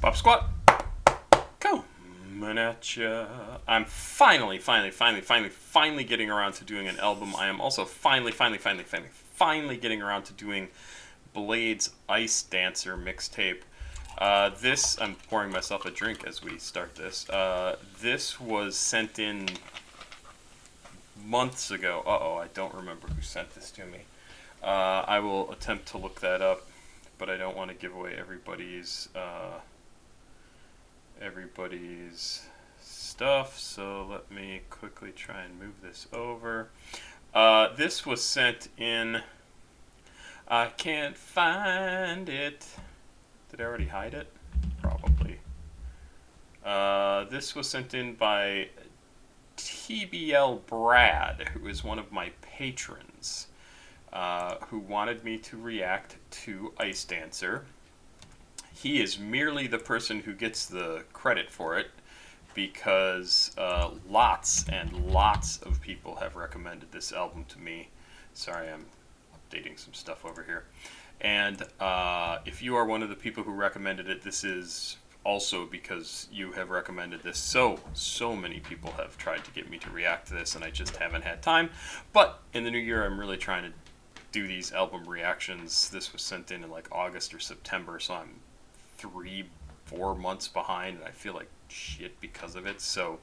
Papasquatjon, coming at ya. I'm finally getting around to doing an album. I am also finally getting around to doing Blade's Icedancer mixtape. This, I'm pouring myself a drink as we start this. This was sent in months ago. I don't remember who sent this to me. I will attempt to look that up, but I don't want to give away everybody's stuff, so let me quickly try and move this over. This was sent in. I can't find it. Did I already hide it? Probably. This was sent in by TBL Brad, who is one of my patrons, who wanted me to react to Icedancer. He is merely the person who gets the credit for it, because lots and lots of people have recommended this album to me. Sorry, I'm updating some stuff over here. And if you are one of the people who recommended it, this is also because you have recommended this. So many people have tried to get me to react to this, and I just haven't had time. But in the new year, I'm really trying to do these album reactions. This was sent in like August or September, so I'm 3-4 months behind, and I feel like shit because of it. So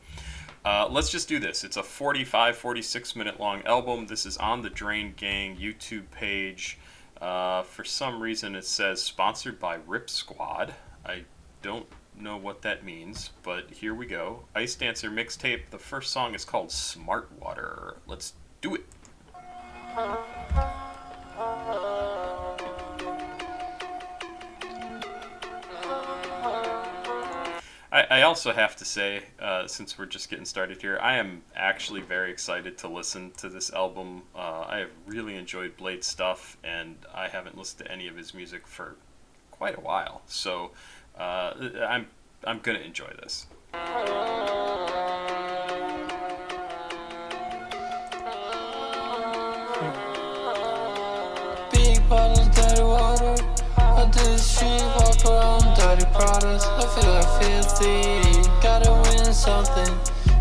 let's just do this. It's a 46 minute long album. This is on the Drain Gang YouTube page. For some reason it says sponsored by Ripsquadd. I don't know what that means, but here we go. Icedancer mixtape. The first song is called Smartwater. Let's do it. I also have to say, since we're just getting started here, I am actually very excited to listen to this album. I have really enjoyed Blade's stuff, and I haven't listened to any of his music for quite a while. So I'm gonna enjoy this. Big bottles, dirty water. I do the street, walk around, dirty products. I feel like filthy. Gotta win something.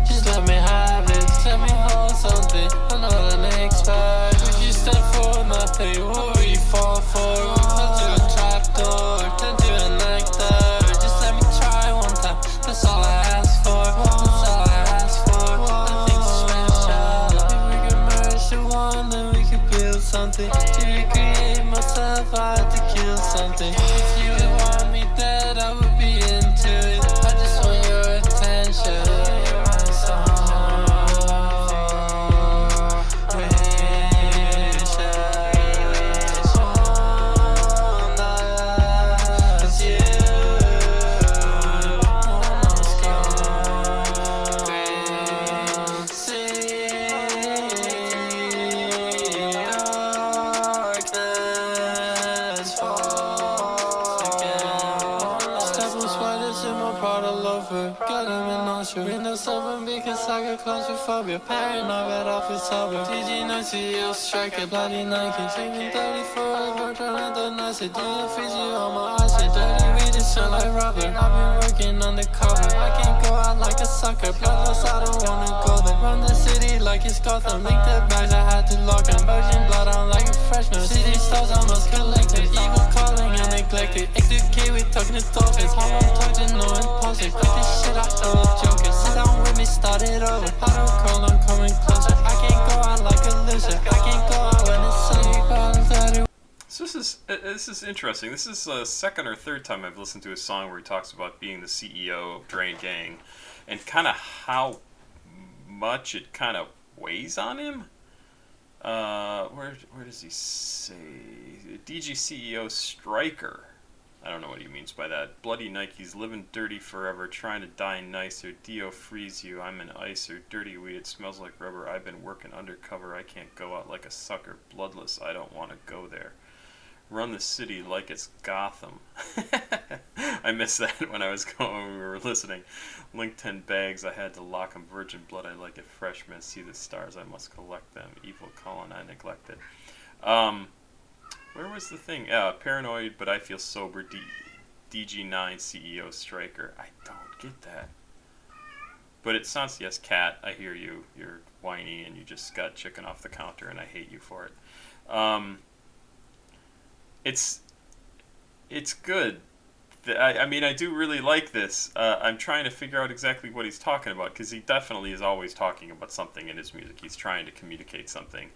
Just let me have it. Let me hold something. I'm not an expert. If you stand for nothing, what will you fall for? Fell to a trapdoor, turn to a nectar. Just let me try one time. That's all I ask for. That's all I ask for. Nothing special. If we could merge to one, then we could build something. To recreate myself, I had to kill something. If you would want me dead, I would be into it. I just want your attention. Because I got claustrophobia, paranoid right off the sober. DG Nazi, I'll strike a bloody Nike. Saving 30 forever, trying to nice it. Do you freeze you on my eyes? Dirty weed, it smell like rubber. I've been working undercover. I can't go out like a sucker. Bloodless, I don't wanna go there. Run the city like it's Gotham. Link the bags, I had to lock them. Virgin blood, I'm like a freshman. City stars, I must collect it. Evil calling and neglected. X2K, we talking to dolphins. How I'm talking, no impulsive. Cut this shit, I owe jokers. Sit down with me, start it over. I don't call, I'm coming closer. I can't go out like a loser. I can't go out when it's sunny. So this is interesting. This is the second or third time I've listened to a song where he talks about being the CEO of Drain Gang, and kind of how much it kind of weighs on him. Where does he say DG CEO Striker? I don't know what he means by that. Bloody Nikes, living dirty forever, trying to die nicer. Dio freeze you, I'm an icer. Dirty weed, it smells like rubber. I've been working undercover, I can't go out like a sucker. Bloodless, I don't want to go there. Run the city like it's Gotham. I missed that when we were listening. Linkdin bags, I had to lock them. Virgin blood, I like it fresh. Man, see the stars, I must collect them. Evil calling, I neglected. Where was the thing? Paranoid, but I feel sober. DG9 CEO Striker. I don't get that. But it sounds, yes, Cat, I hear you. You're whiny and you just got chicken off the counter and I hate you for it. It's good. I mean, I do really like this. I'm trying to figure out exactly what he's talking about, because he definitely is always talking about something in his music. He's trying to communicate something.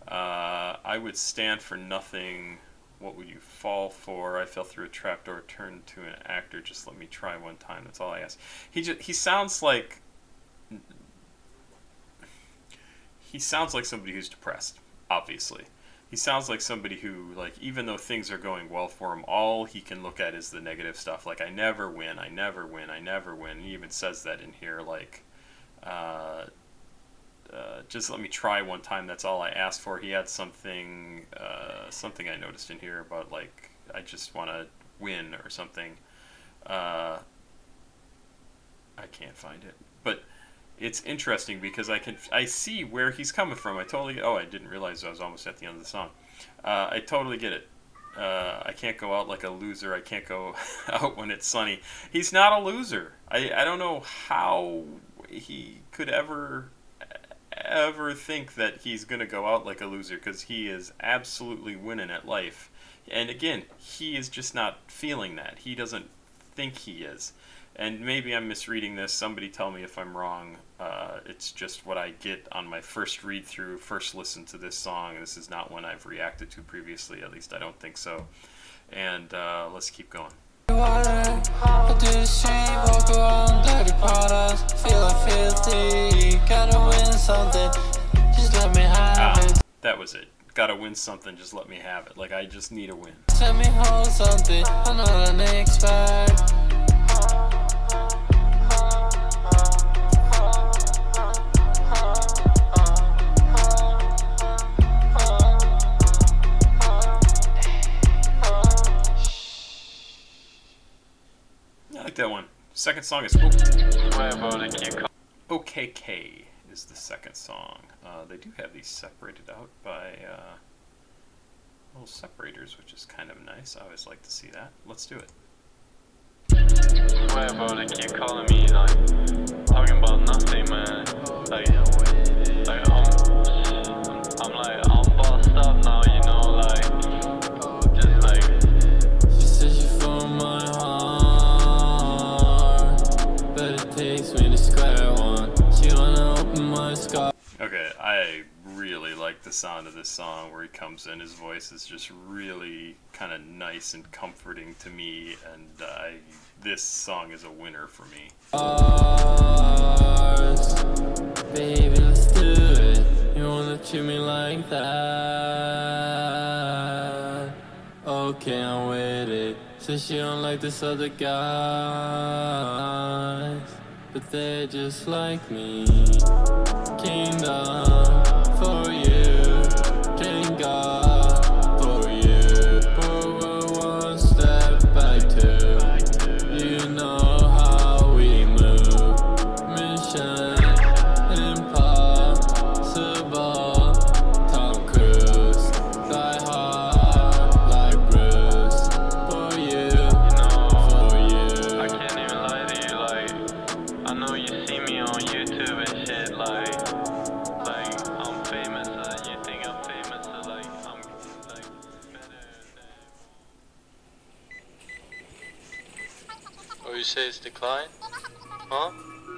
I would stand for nothing. What would you fall for? I fell through a trapdoor, turned to an actor. Just let me try one time. That's all I ask. He sounds like somebody who's depressed. Obviously, he sounds like somebody who, like, even though things are going well for him, all he can look at is the negative stuff. Like, I never win, I never win, I never win. He even says that in here, like, just let me try one time. That's all I asked for. He had something I noticed in here about, like, I just want to win or something. I can't find it, but it's interesting because I see where he's coming from. I didn't realize I was almost at the end of the song. I totally get it. I can't go out like a loser. I can't go out when it's sunny. He's not a loser. I don't know how he could ever think that he's going to go out like a loser, because he is absolutely winning at life. And again, he is just not feeling that. He doesn't think he is. And maybe I'm misreading this. Somebody tell me if I'm wrong. It's just what I get on my first read through, first listen to this song. This is not one I've reacted to previously. At least I don't think so. And let's keep going. I do the street, walk around dirty products, feel like filthy. Gotta win something, just let me have it. That was it. Gotta win something, just let me have it. Like, I just need a win. Let me hold something, I'm not an expert. I like that one. Second song is OKK is the second song. They do have these separated out by little separators, which is kind of nice. I always like to see that. Let's do it. Swear, bro, they keep calling me, like, talking about nothing, man. Like I'm bossed up now, you know, like, just like. She said she from my heart, but it takes me to square one. She wanna open my scar. Okay, I really like the sound of this song where he comes in. His voice is just really kind of nice and comforting to me, and this song is a winner for me. Baby, let's do it. You wanna treat me like that? Okay, I'm with it. Says she don't like this other guys, but they're just like me. Kingdom for you, King God for you. We're one step back to, you know how we move. Mission impossible. Tom Cruise, die hard like Bruce. For you, for you. I can't even lie to you, like, I know you see me on YouTube and shit, like I'm famous, you think I'm famous, so like, I'm like better than. Oh, you say it's decline? Huh?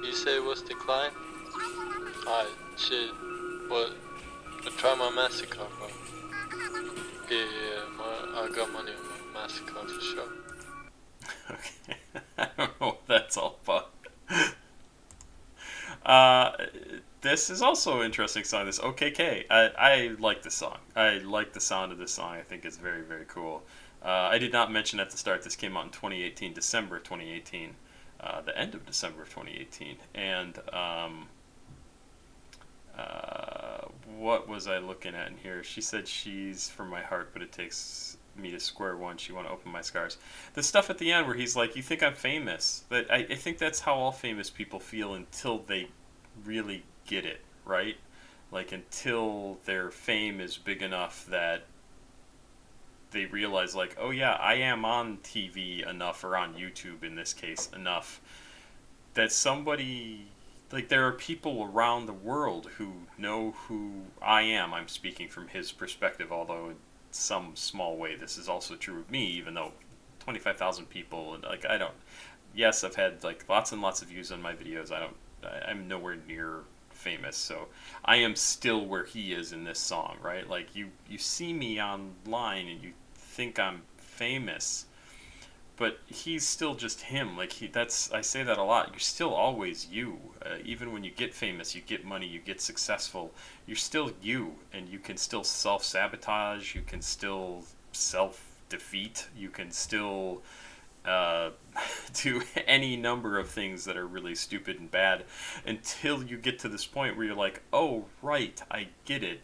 You say it was decline? Alright, shit. What? Try my MasterCard, bro. Yeah, I got money on my MasterCard for sure. Okay, I don't know what that's all about. This is also an interesting song, this OKK. I like this song. I like the sound of this song. I think it's very, very cool. I did not mention at the start, this came out in 2018, December 2018. The end of December of 2018. And what was I looking at in here? She said she's from my heart, but it takes me to square one. She want to open my scars. The stuff at the end where he's like, you think I'm famous. That I think that's how all famous people feel until they really get it, right? Like, until their fame is big enough that they realize, like, oh yeah, I am on TV enough, or on YouTube in this case enough, that somebody, like, there are people around the world who know who I am. I'm speaking from his perspective, although in some small way this is also true of me, even though 25,000 people, and like, I don't, yes, I've had like lots and lots of views on my videos. I'm nowhere near famous, so I am still where he is in this song, right? Like, you see me online and you think I'm famous, but he's still just him. Like, I say that a lot. You're still always you. Even when you get famous, you get money, you get successful, you're still you, and you can still self-sabotage, you can still self-defeat, you can still do any number of things that are really stupid and bad, until you get to this point where you're like, oh, right, I get it.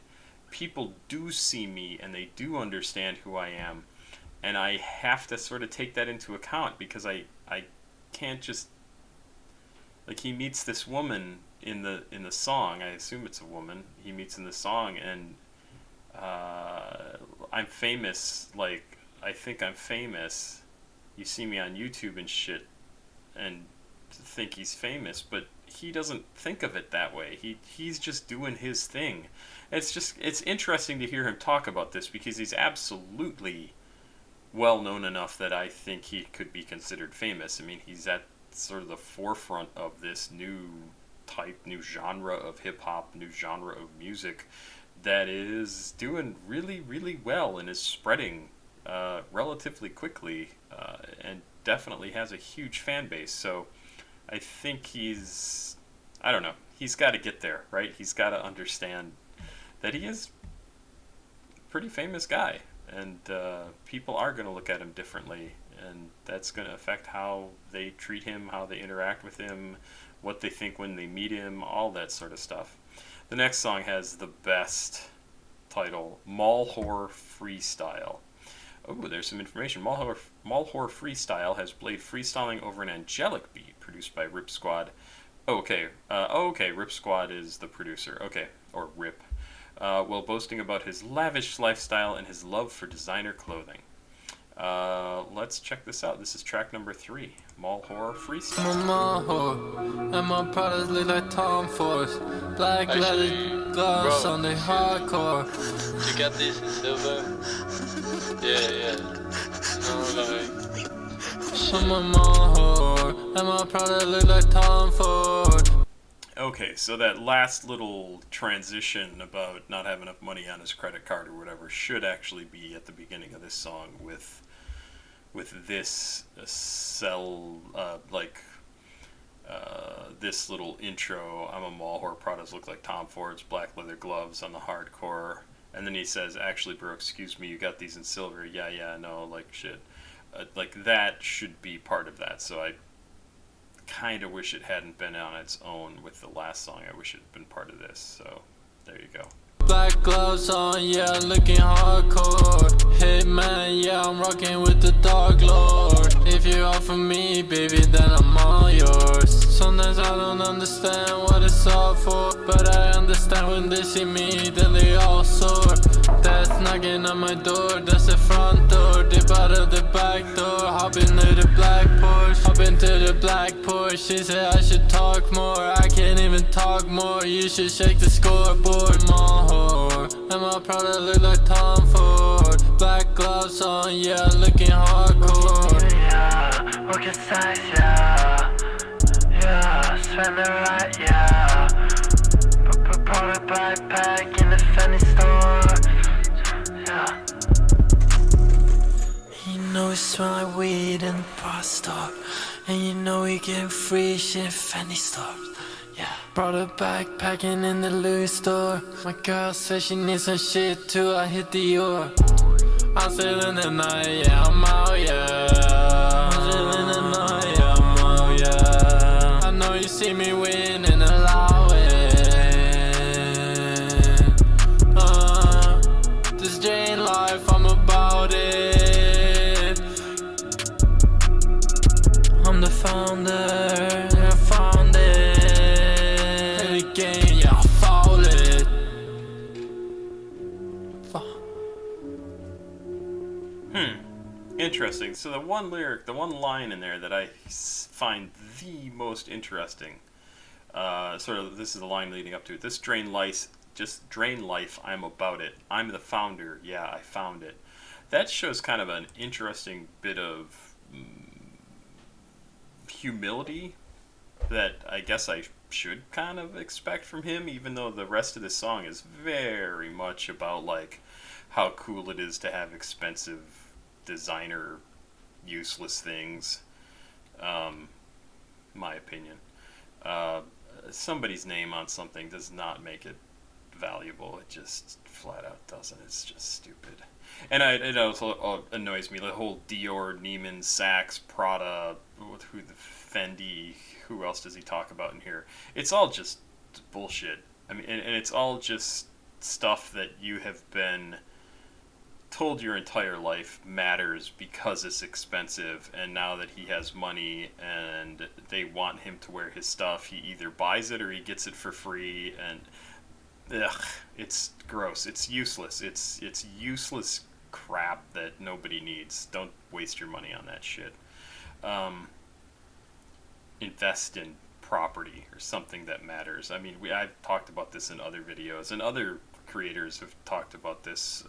People do see me, and they do understand who I am. And I have to sort of take that into account, because I can't just, like, he meets this woman in the song. I assume it's a woman he meets in the song, and I'm famous. Like, I think I'm famous. You see me on YouTube and shit, and think he's famous, but he doesn't think of it that way. He's just doing his thing. It's interesting to hear him talk about this, because he's absolutely well known enough that I think he could be considered famous. I mean, he's at sort of the forefront of this new genre of hip-hop, new genre of music that is doing really, really well and is spreading relatively quickly, and definitely has a huge fan base. So I think he's got to get there, right? He's got to understand that he is a pretty famous guy, and people are going to look at him differently, and that's going to affect how they treat him, how they interact with him, what they think when they meet him, all that sort of stuff. The next song has the best title, Mallwhore Freestyle. Oh, there's some information. Mallwhore Freestyle has bladee freestyling over an angelic beat produced by Ripsquadd. Okay, Ripsquadd is the producer. Okay, or Rip. While boasting about his lavish lifestyle and his love for designer clothing. Let's check this out. This is track number 3, Mallwhore Freestyle. I'm a Mallwhore, and my products look like Tom Ford's. Black leather gloves on the hardcore. Did you get these in silver? Yeah. No, like... I'm a Mallwhore, and my products look like Tom Ford. Okay, so that last little transition about not having enough money on his credit card or whatever should actually be at the beginning of this song with this this little intro. I'm a Mallwhore, products look like Tom Ford's, black leather gloves on the hardcore, and then he says, actually bro, excuse me, you got these in silver. Yeah, no, like shit. Like that should be part of that, so I kind of wish it hadn't been on its own with the last song. I wish it had been part of this, so there you go. Black gloves on, yeah, looking hardcore. Hitman, yeah, I'm rocking with the Dark Lord. If you offer me, baby, then I'm all yours. Sometimes I don't understand what it's all for, but I understand when they see me, then they all soar. That's knocking on my door, that's the front door. Dip out of the back door, hop into the black Porsche. Hop into the black Porsche, she said I should talk more. I can't even talk more, you should shake the scoreboard. Mallwhore, and my product look like Tom Ford. Black gloves on, yeah, looking hardcore. Yeah, working size, yeah, spend the right, yeah. Product backpack in the Fendi store, yeah. You know it smell like weed in the bar store, and you know we get free shit Fendi stores. Yeah. Brought her backpacking in the Louis store. My girl says she needs some shit too, I hit the oar. I'm still in the night, yeah, I'm out, yeah. I'm still in the night, yeah, I'm out, yeah. I know you see me win and allow it. This Jane life, I'm about it. I'm the founder, I found it. Again, yeah, I found it. interesting. So the one lyric, the one line in there that I find the most interesting, sort of, this is the line leading up to it. This drain life, just drain life. I'm about it. I'm the founder. Yeah, I found it. That shows kind of an interesting bit of humility that I guess I should kind of expect from him, even though the rest of this song is very much about like how cool it is to have expensive designer useless things. My opinion. Somebody's name on something does not make it valuable. It just flat out doesn't. It's just stupid. And it also annoys me, the whole Dior, Neiman, Saks, Prada, who the Fendi, who else does he talk about in here? It's all just bullshit. I mean, and it's all just stuff that you have been told your entire life matters because it's expensive, and now that he has money and they want him to wear his stuff, he either buys it or he gets it for free, and it's gross. It's useless. It's useless crap that nobody needs. Don't waste your money on that shit. Invest in property or something that matters. I mean, I've talked about this in other videos, and other creators have talked about this,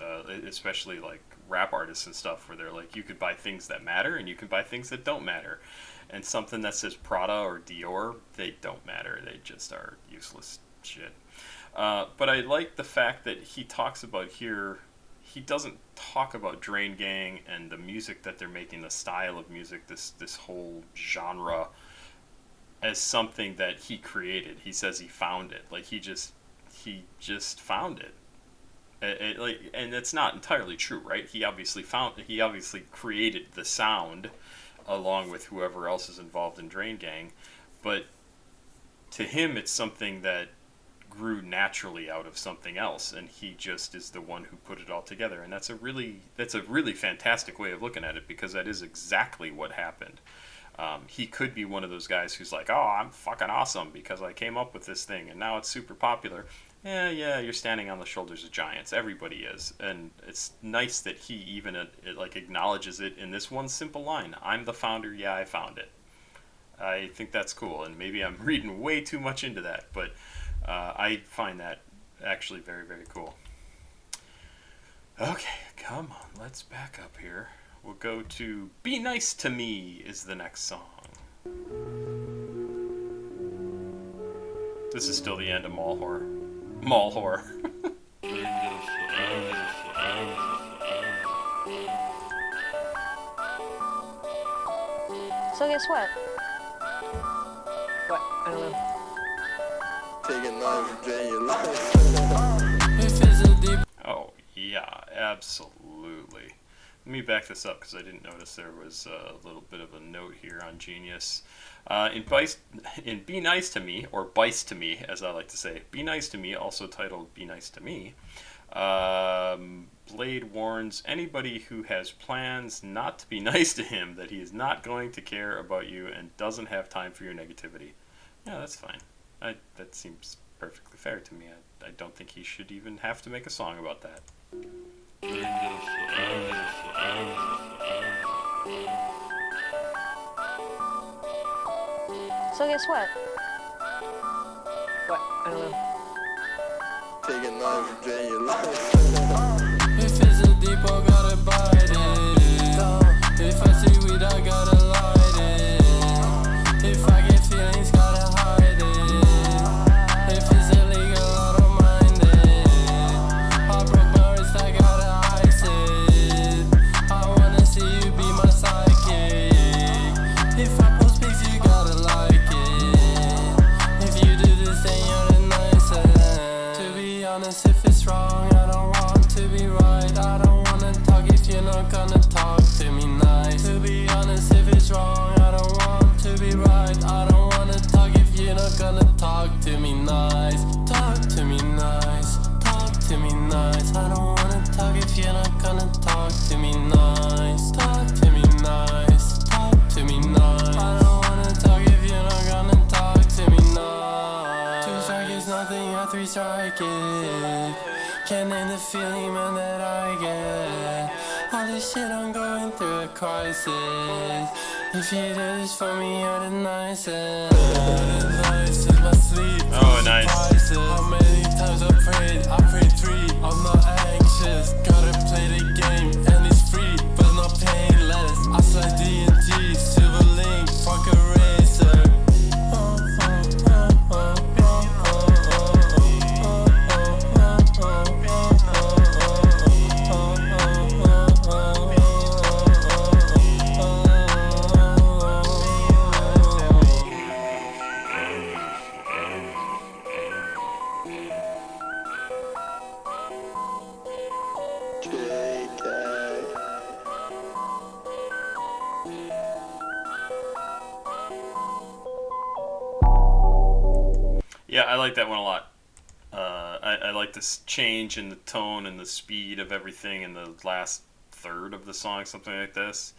especially like rap artists and stuff, where they're like, you could buy things that matter and you can buy things that don't matter. And something that says Prada or Dior, they don't matter. They just are useless shit. But I like the fact that he talks about here, he doesn't talk about Drain Gang and the music that they're making, the style of music, this whole genre, as something that he created. He says he found it. Like he just found it. And it's not entirely true, right? He obviously created the sound along with whoever else is involved in Drain Gang, but to him it's something that grew naturally out of something else, and he just is the one who put it all together. And that's a really fantastic way of looking at it, because that is exactly what happened. He could be one of those guys who's like, oh, I'm fucking awesome because I came up with this thing and now it's super popular. Yeah, you're standing on the shoulders of giants. Everybody is. And it's nice that he even acknowledges it in this one simple line. I'm the founder. Yeah, I found it. I think that's cool. And maybe I'm reading way too much into that, but I find that actually very, very cool. Okay, come on. Let's back up here. We'll go to Be Nice to Me is the next song. This is still the end of Mallwhore. So guess what? What? I don't know. Taking life, drain your life. Oh, yeah, absolutely. Let me back this up because I didn't notice there was a little bit of a note here on Genius. In Be Nice to Me, or Bice to Me, as I like to say, Be Nice to Me, also titled Be Nice to Me, Blade warns anybody who has plans not to be nice to him that he is not going to care about you and doesn't have time for your negativity. Yeah, that's fine. That seems perfectly fair to me. I don't think he should even have to make a song about that. So guess what? What? I don't know. Taking life, drain your life. If it's a deep, I gotta bite it. If I see weed, I gotta light it. If I get feelings, gotta hide it. If it's illegal, I don't mind it. I broke my wrist, I gotta ice it. I wanna see you be my psychic. If I post pics, you gotta like it. If you do this, then you're the nicest. To be honest, if it's wrong, I don't want to be right. I don't wanna talk if you're not gonna talk to me nice. To be honest, if it's wrong, I don't want to be right. I don't wanna talk if you're not gonna talk to me nice. Talk to me nice, talk to me nice. I don't wanna talk if you're not gonna talk to me nice. Talk to me nice, talk to me nice. I don't wanna talk if you're not gonna talk to me nice. 2 strike is nothing, a 3 strike it. Can't name the feeling, man, that I get. All this shit I'm going through a crisis. If you do this for me, you're the nicest. My sleep. Oh, nice. How many times I prayed 3. I'm not anxious, gotta play the game, and it's free, but not painless. I slide D&G, silver link, fuck a racer. Yeah, I like that one a lot. I like this change in the tone and the speed of everything in the last third of the song, something like this.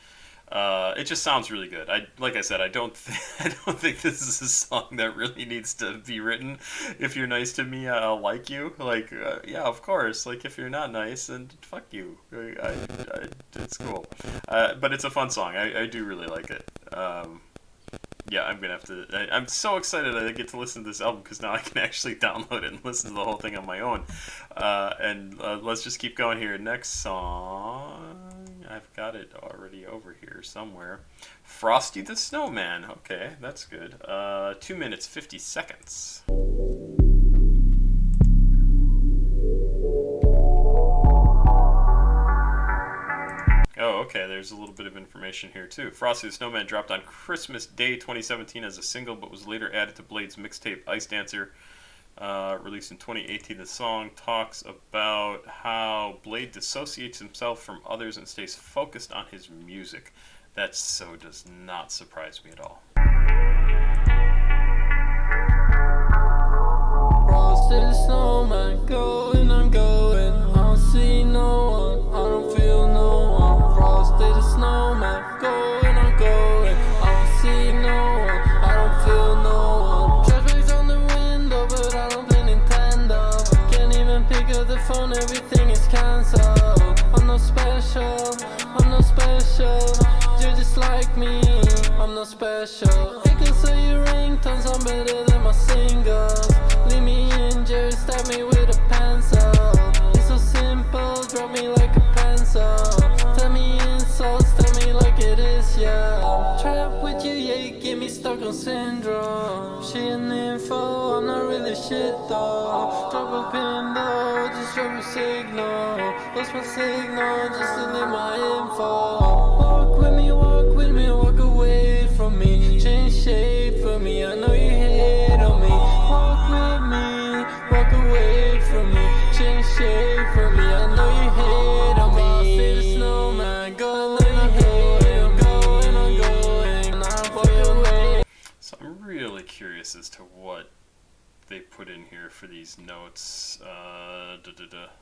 It just sounds really good. Like I said, I don't think this is a song that really needs to be written. If you're nice to me, I'll like you. Like, yeah, of course. Like, if you're not nice, then fuck you. It's cool. But it's a fun song. I do really like it. Yeah, I'm gonna have to. I'm so excited that I get to listen to this album because now I can actually download it and listen to the whole thing on my own. And let's just keep going here. Next song, I've got it already over here somewhere. Frosty the Snowman. Okay, that's good. 2 minutes 50 seconds. Oh, okay, there's a little bit of information here too. Frosty the Snowman dropped on Christmas Day 2017 as a single, but was later added to Blade's mixtape Icedancer, released in 2018. The song talks about how Blade dissociates himself from others and stays focused on his music. That so does not surprise me at all. Frosty the Snowman, going, I'm going. I don't see no one, I don't feel no one. Frosty the Snowman, going, I'm going. I don't see no one, I don't feel no one. Trash bags on the window, but I don't play Nintendo. Can't even pick up the phone, everything is cancelled. I'm not special, I'm not special. You're just like me, I'm not special. It can say your ringtones, I'm better than my singles. Leave me injured, stab me with a pencil. It's so simple, drop me like a pencil. Tell me insults, tell me like it is, yeah. Trapped with you, yeah, you get me stuck on syndrome. She an info, I'm not really shit though. Drop a pin though, just drop a signal. Lost my signal, just delete my info. Walk with me, walk away from me. Change shape for me, I know you hate on me. Walk with me, walk away from me. Change shape for me, I know you hate on me. Frosty the Snowman, go and I hate on me. And I'm going, and I walk away. So I'm really curious as to what they put in here for these notes.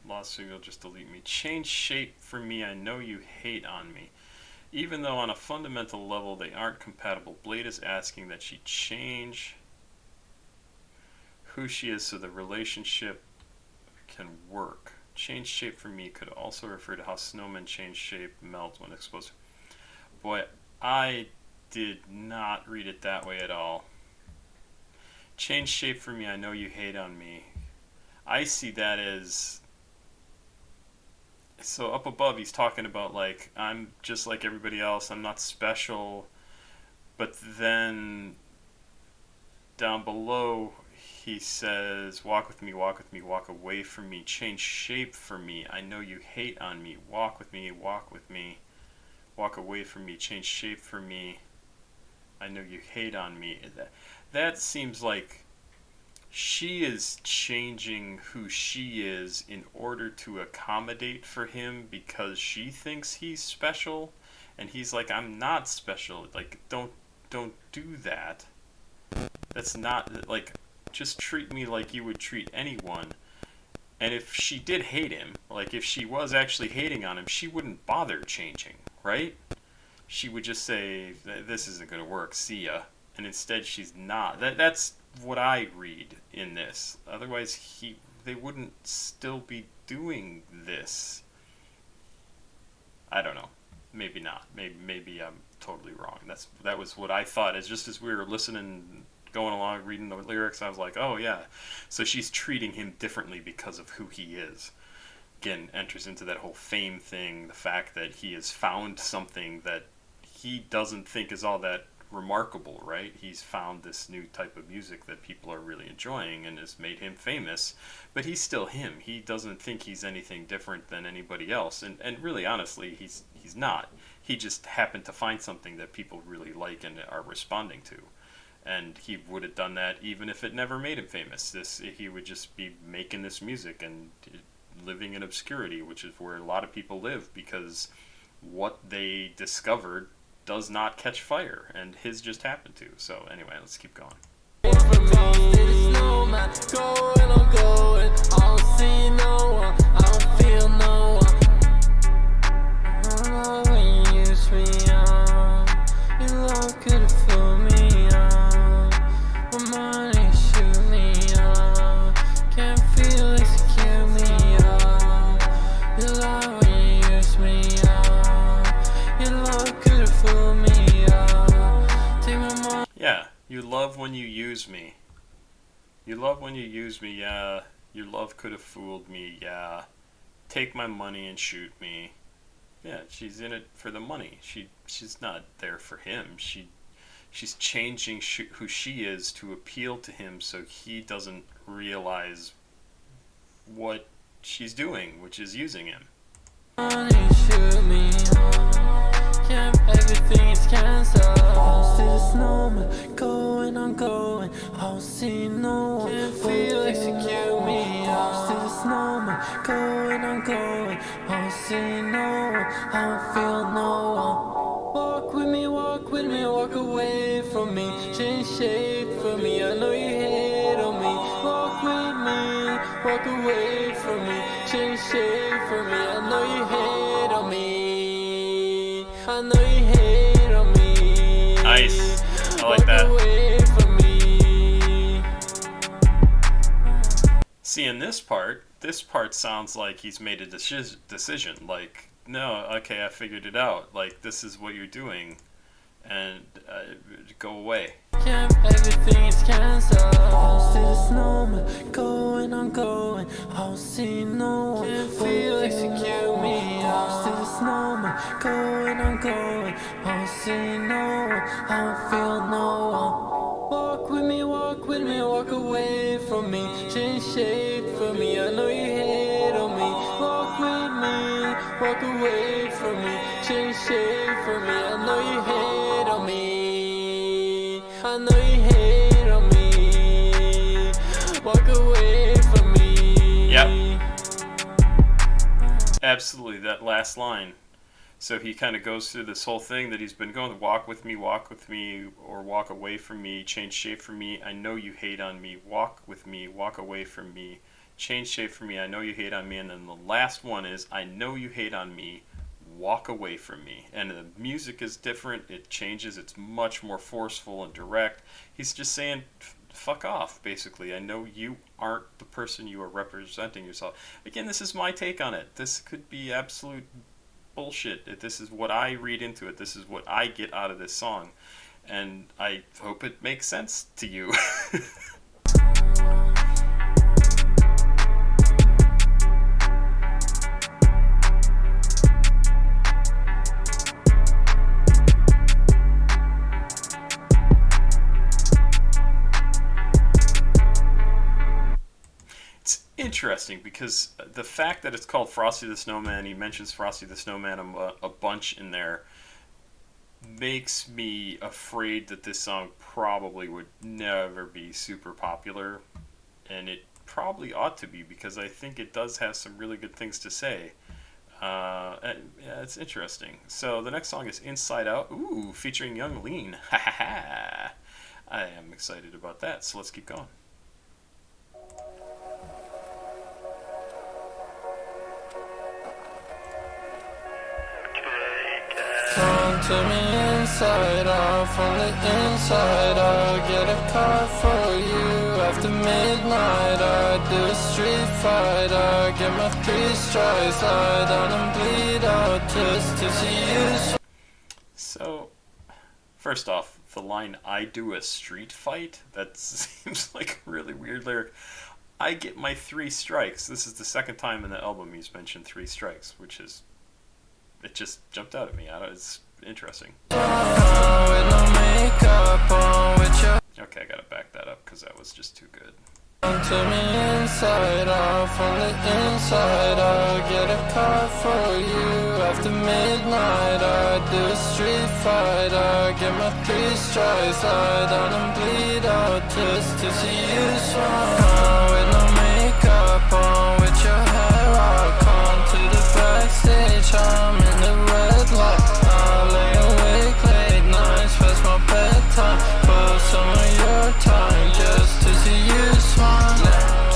Lost signal, just delete me. Change shape for me, I know you hate on me. Even though on a fundamental level they aren't compatible, Blade is asking that she change who she is so the relationship can work. Change shape for me could also refer to how snowmen change shape, melt when exposed. Boy, I did not read it that way at all. Change shape for me, I know you hate on me. I see that as... So up above he's talking about like, I'm just like everybody else, I'm not special. But then down below he says, walk with me, walk away from me, change shape for me, I know you hate on me, walk with me, walk away from me, change shape for me, I know you hate on me. That seems like she is changing who she is in order to accommodate for him because she thinks he's special, and he's like, I'm not special, like don't do that. That's not, like, just treat me like you would treat anyone. And if she did hate him, like if she was actually hating on him, she wouldn't bother changing, right? She would just say, this isn't going to work, see ya. And instead she's not. That's what I read in this. Otherwise they wouldn't still be doing this. I don't know. Maybe not. Maybe I'm totally wrong. That was what I thought. As just as we were listening, going along, reading the lyrics, I was like, oh yeah. So she's treating him differently because of who he is. Again, enters into that whole fame thing. The fact that he has found something that he doesn't think is all that remarkable, right? He's found this new type of music that people are really enjoying and has made him famous, but he's still him. He doesn't think he's anything different than anybody else, and really honestly he's not. He just happened to find something that people really like and are responding to, and he would have done that even if it never made him famous. He would just be making this music and living in obscurity, which is where a lot of people live, because what they discovered does not catch fire, and his just happened to. So anyway, let's keep going. Frosty the Snowman, going, I'm going. I don't see no one, I don't feel no one. I love when you use me on. Your love could fool me on. My money shoot me on. Can't feel it, secure me on. Your love when you use me on. Your love could fool me on. Take my money. Yeah, you love when you use me. You love when you use me, yeah. Your love could have fooled me, yeah. Take my money and shoot me. Yeah, she's in it for the money. She's not there for him. She's changing who she is to appeal to him, so he doesn't realize what she's doing, which is using him. Money shoot me on. Can't, everything's cancelled. Frosty the Snowman, going, I'm going. I don't see no one. Can't feel, execute me on. Frosty the Snowman, going, I'm going. I don't see no one. I don't feel no one. Walk with me, walk away from me. Change shape for me. I know you hate on me. Walk with me, walk away from me. Change shape for me. I know you hate on me. I know you hate on me. Nice. I like that. Walk away from me. See, in this part sounds like he's made a decision. Like, no, okay, I figured it out. Like, this is what you're doing, and go away. Camp, everything's cancelled. Frosty the Snowman, going, I'm going. I don't see no one. Can't feel, execute me. Frosty the Snowman, going, I'm going. I don't see no one. I don't feel no one. Walk with me, walk away from me. Change shape for me. I know you hate on me. Walk with me, walk away from me. Change shape for me. I know you hate on me. I know you hate on me. Walk away from me. Yep. Absolutely, that last line. So he kind of goes through this whole thing that he's been going, walk with me, or walk away from me, change shape for me, I know you hate on me, walk with me, walk away from me, change shape for me, I know you hate on me, and then the last one is, I know you hate on me, walk away from me. And the music is different, it changes, it's much more forceful and direct. He's just saying, fuck off, basically. I know you aren't the person you are representing yourself. Again, this is my take on it. This could be absolute bullshit. This is what I read into it. This is what I get out of this song. And I hope it makes sense to you. Interesting, because the fact that it's called Frosty the Snowman, he mentions Frosty the Snowman a bunch in there, makes me afraid that this song probably would never be super popular, and it probably ought to be, because I think it does have some really good things to say. Yeah, it's interesting. So the next song is Inside Out, ooh, featuring Young Lean. Ha ha ha. I am excited about that, so let's keep going. Turn me inside out, from the inside out. Get a car for you after midnight. I do a street fight. I get my 3 strikes, lie down and bleed out just to see you smile. So, first off, the line "I do a street fight," that seems like a really weird lyric. I get my 3 strikes. This is the second time in the album he's mentioned 3 strikes, which is, it just jumped out at me. It's interesting. With no makeup on, with your Okay, I gotta back that up because that was just too good. to me inside out, from the inside I'll get a car for you after midnight. I do a street fight, I get my 3 strikes, lie down and bleed out just to see you smile. With no makeup on, with your hair out, come to the backstage, I'm in the red light. I lay awake late nights past my bedtime for some of your time just to see you smile.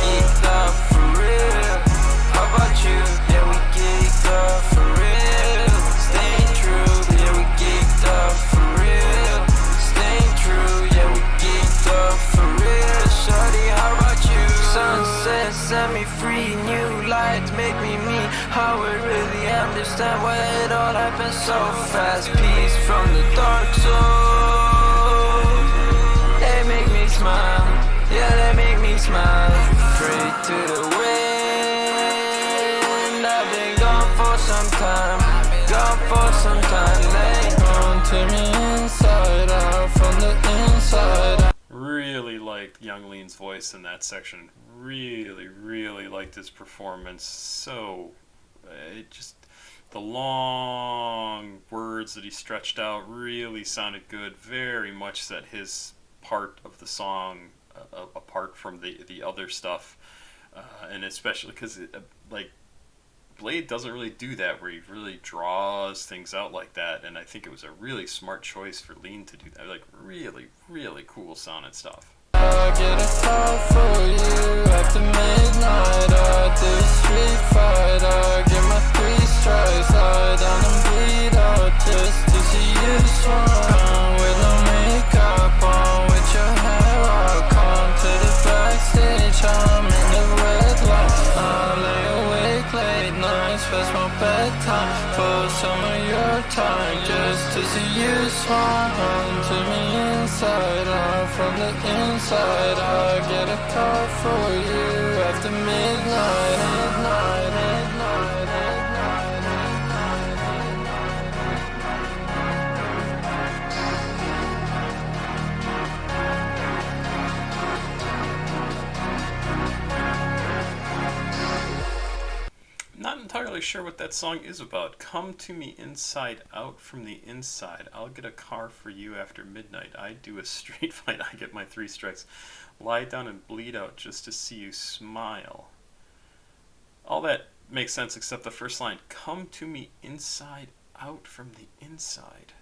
Geeked up for real. How about you? Yeah, we geeked up for real. Staying true. Yeah, we geeked up for real. Staying true. Yeah, we geeked up for real. Shawty, how about you? Sunset set me free. New lights make me me. How I really understand why it all happened so fast. Peace from the dark soul. They make me smile. Yeah, they make me smile. Pray to the wind. I've been gone for some time. Gone for some time. They come to me inside out, from the inside out. Really liked Young Lean's voice in that section. Really liked his performance. So, it just, the long words that he stretched out really sounded good. Very much set his part of the song apart from the other stuff, and especially because like Blade doesn't really do that, where he really draws things out like that, and I think it was a really smart choice for Lean to do that. Like really cool sounding stuff. I get a call for you after midnight. I do a street fight. I get my 3 strikes, lie down and bleed out just to see you smile. With no makeup on, with your hair out, come to the backstage, I'm in the red light. I lay awake late nights past my bedtime for some of your time just to see you smile. To me inside out, from the inside I get a call for you after midnight. Not entirely sure what that song is about. Come to me inside out, from the inside. I'll get a car for you after midnight. I do a street fight. I get my 3 strikes. Lie down and bleed out just to see you smile. All that makes sense except the first line. Come to me inside out, from the inside.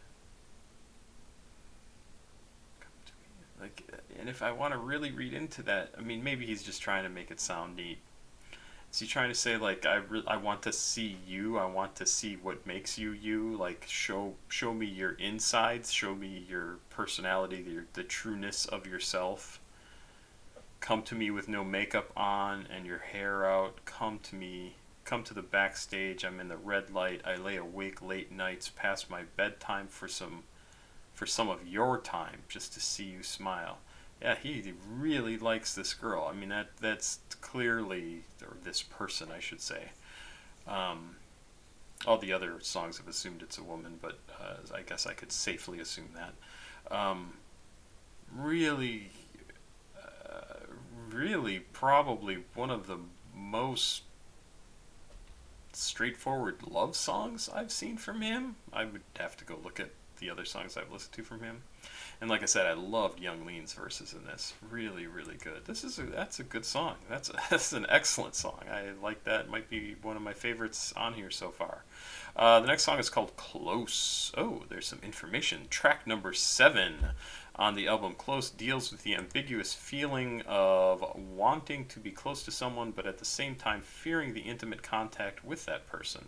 Come to me. Like, and if I want to really read into that, I mean, maybe he's just trying to make it sound neat. Is he trying to say, like, I want to see you, I want to see what makes you you, like, show me your insides, show me your personality, the trueness of yourself. Come to me with no makeup on and your hair out. Come to the backstage, I'm in the red light. I lay awake late nights past my bedtime for some of your time, just to see you smile. Yeah, he really likes this girl. I mean, that's clearly, or this person, I should say. All the other songs have assumed it's a woman, but I guess I could safely assume that. Really probably one of the most straightforward love songs I've seen from him. I would have to go look at the other songs I've listened to from him. And like I said, I loved Young Lean's verses in this. Really good. That's a good song. That's an excellent song. I like that. It might be one of my favorites on here so far. The next song is called Close. Oh, there's some information. Track number 7 on the album Close deals with the ambiguous feeling of wanting to be close to someone, but at the same time fearing the intimate contact with that person.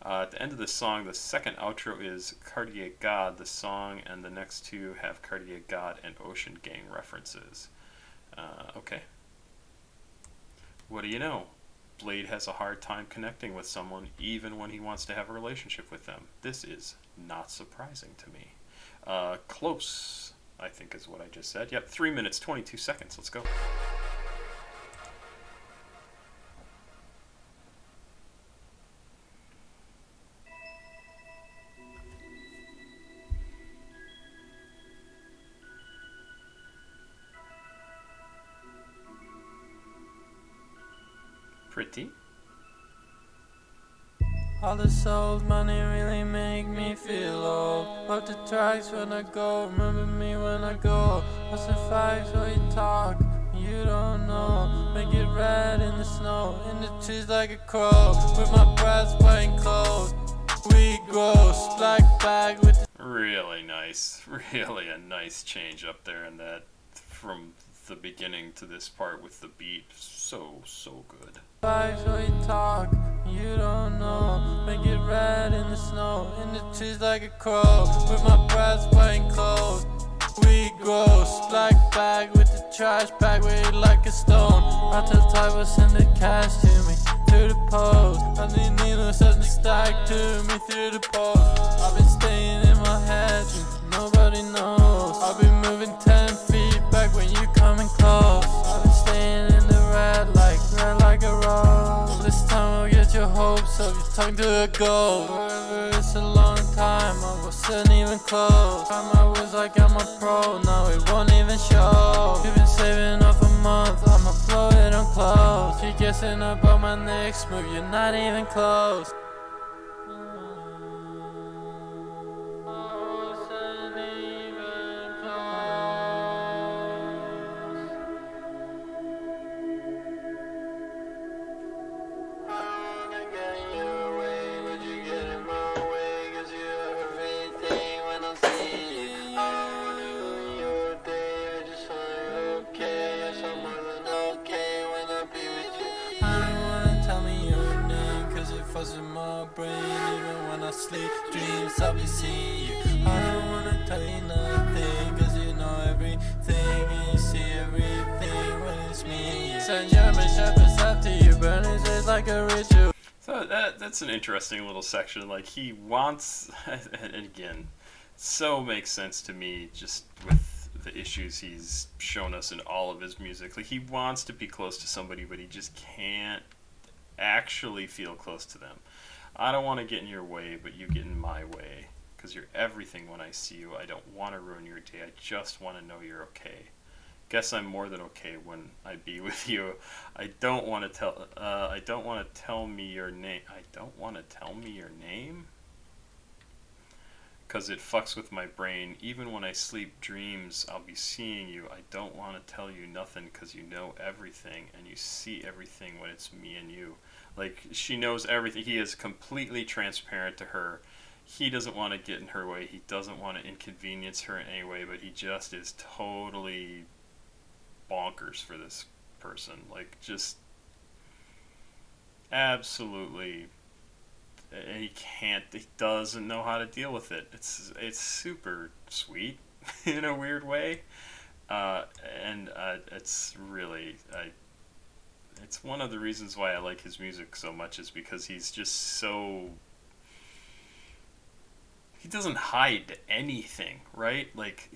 At the end of the song, the second outro is Cartier God, the song, and the next two have Cartier God and Ocean Gang references. Okay. What do you know? Blade has a hard time connecting with someone even when he wants to have a relationship with them. This is not surprising to me. Close, I think is what I just said. Yep, 3 minutes, 22 seconds. Let's go. Pretty. All this old money really make me feel old. Love the tracks when I go, remember me when I go. What's the facts while you talk? You don't know. Make it red in the snow, in the trees like a crow. With my breath wearing clothes. We grow, black bag with the Really nice. Really a nice change up there in that from the beginning to this part with the beat. So good. facts while you talk. You don't know. Make it red in the snow, in the trees like a crow. With my breath wearing clothes. We grow, black bag with the trash bag, weighed like a stone. I tell Thaiboy send the cash to me through the post. I need needles send the stack to me through the post. I've been staying in my head, nobody knows. I've been moving 10 feet back when you coming close. I've been staying in the red like a rose. This time I'll get your hopes up, your tongue to a goal. Forever it's a long time, I wasn't even close. Time I was like I'm a pro, now it won't even show. You've been saving up a month, I'ma blow it on close. Keep guessing about my next move, you're not even close. I wasn't even close. I wanna get your way, but you get in my way. 'Cause you're everything when I see you. I don't wanna ruin your day, I just wanna be okay. Yes, I'm more than okay when I be with you. I don't wanna tell me your name, 'cause it fuzzes my brain. Even when I sleep, dreams I'll be seeing you. I don't wanna tell you nothing, 'cause you know everything and you see everything when it's me and you. Send your shepherds after you, burn his face like a ritual. So that's an interesting little section. Like he wants, and again, so makes sense to me just with the issues he's shown us in all of his music. Like he wants to be close to somebody, but he just can't actually feel close to them. I don't want to get in your way, but you get in my way. Because you're everything when I see you. I don't want to ruin your day. I just want to know you're okay. Guess I'm more than okay when I be with you. I don't want to tell. I don't want to tell me your name. I don't want to tell me your name. Cause it fucks with my brain. Even when I sleep dreams, I'll be seeing you. I don't want to tell you nothing, cause you know everything and you see everything when it's me and you. Like she knows everything. He is completely transparent to her. He doesn't want to get in her way. He doesn't want to inconvenience her in any way, but he just is totally bonkers for this person. Like, just absolutely. And he doesn't know how to deal with it. It's super sweet in a weird way. And it's really, it's one of the reasons why I like his music so much is because he's just so, he doesn't hide anything, right? Like,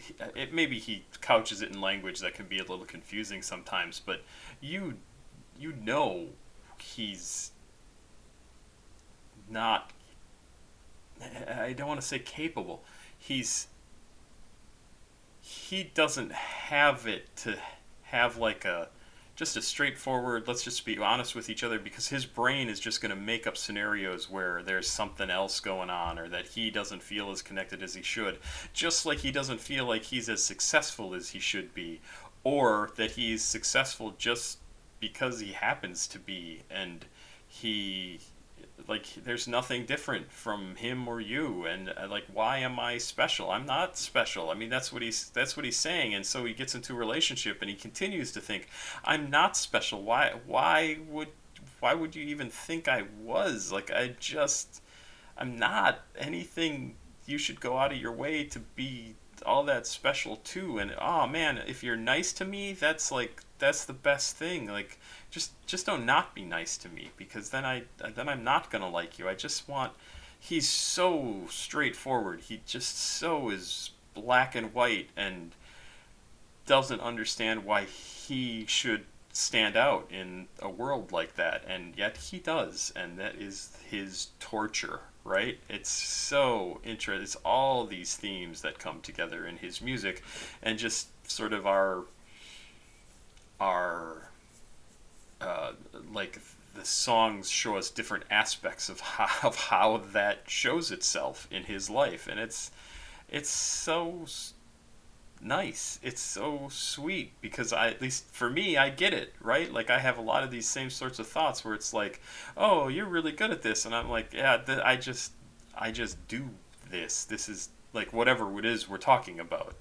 maybe he couches it in language that can be a little confusing sometimes, but you know he's not, I don't want to say capable. He doesn't have it to have like just a straightforward, let's just be honest with each other, because his brain is just going to make up scenarios where there's something else going on or that he doesn't feel as connected as he should. Just like he doesn't feel like he's as successful as he should be, or that he's successful just because he happens to be, and there's nothing different from him or you, and like, why am I special? I'm not special. I mean, that's what he's saying, and so he gets into a relationship and he continues to think, I'm not special. Why would you even think I was? Like, I'm not anything you should go out of your way to be all that special too. And oh man, if you're nice to me, that's the best thing. Like just don't not be nice to me, because then I'm not gonna like you. I just want. He's so straightforward. He just so is black and white and doesn't understand why he should stand out in a world like that, and yet he does, and that is his torture, right? It's so interesting. It's all these themes that come together in his music, and just sort of our like the songs show us different aspects of how that shows itself in his life, and it's so nice. It's so sweet, because at least for me, I get it, right? Like, I have a lot of these same sorts of thoughts where it's like, oh, you're really good at this, and I'm like, yeah, I just do this. This is like whatever it is we're talking about.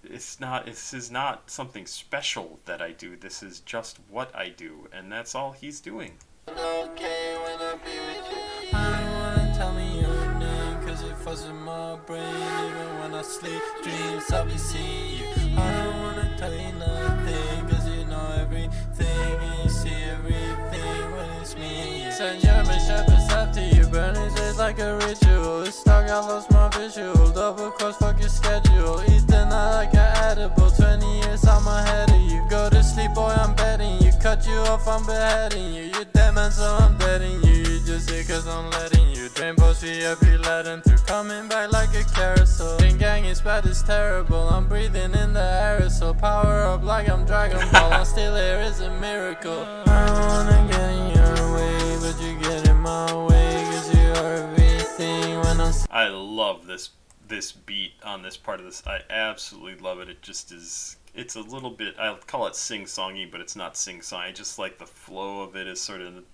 This is not something special that I do. This is just what I do, and that's all he's doing. Okay when I be with you. I don't wanna tell me your name, cause it fuzzes my brain. Even when I sleep, dreams I'll be seeing you. I don't wanna tell you nothing, cause you know everything, and you see everything when it's me and you. Send German shepherds after you, burning just like a ritual. It's stuck, I lost my visual. Double cross, fuck your schedule. Eat the night like an edible. 20 years I'm ahead of you. Go to sleep, boy, I'm betting you. Cut you off, I'm beheading you. You're dead man, so I'm deading you. You just here cause I'm letting you. Drain post VIP, letting through. Coming back like a carousel. Gang is bad, it's terrible. I'm breathing in the aerosol. Power up like I'm Dragon Ball. I'm still here, it's a miracle. I don't wanna get in your way, but you get in my way, cause you are everything when I'm. I love this beat on this part of this. I absolutely love it. It just is. It's a little bit. I call it sing-songy, but it's not sing-song. I just like the flow of it. Is sort of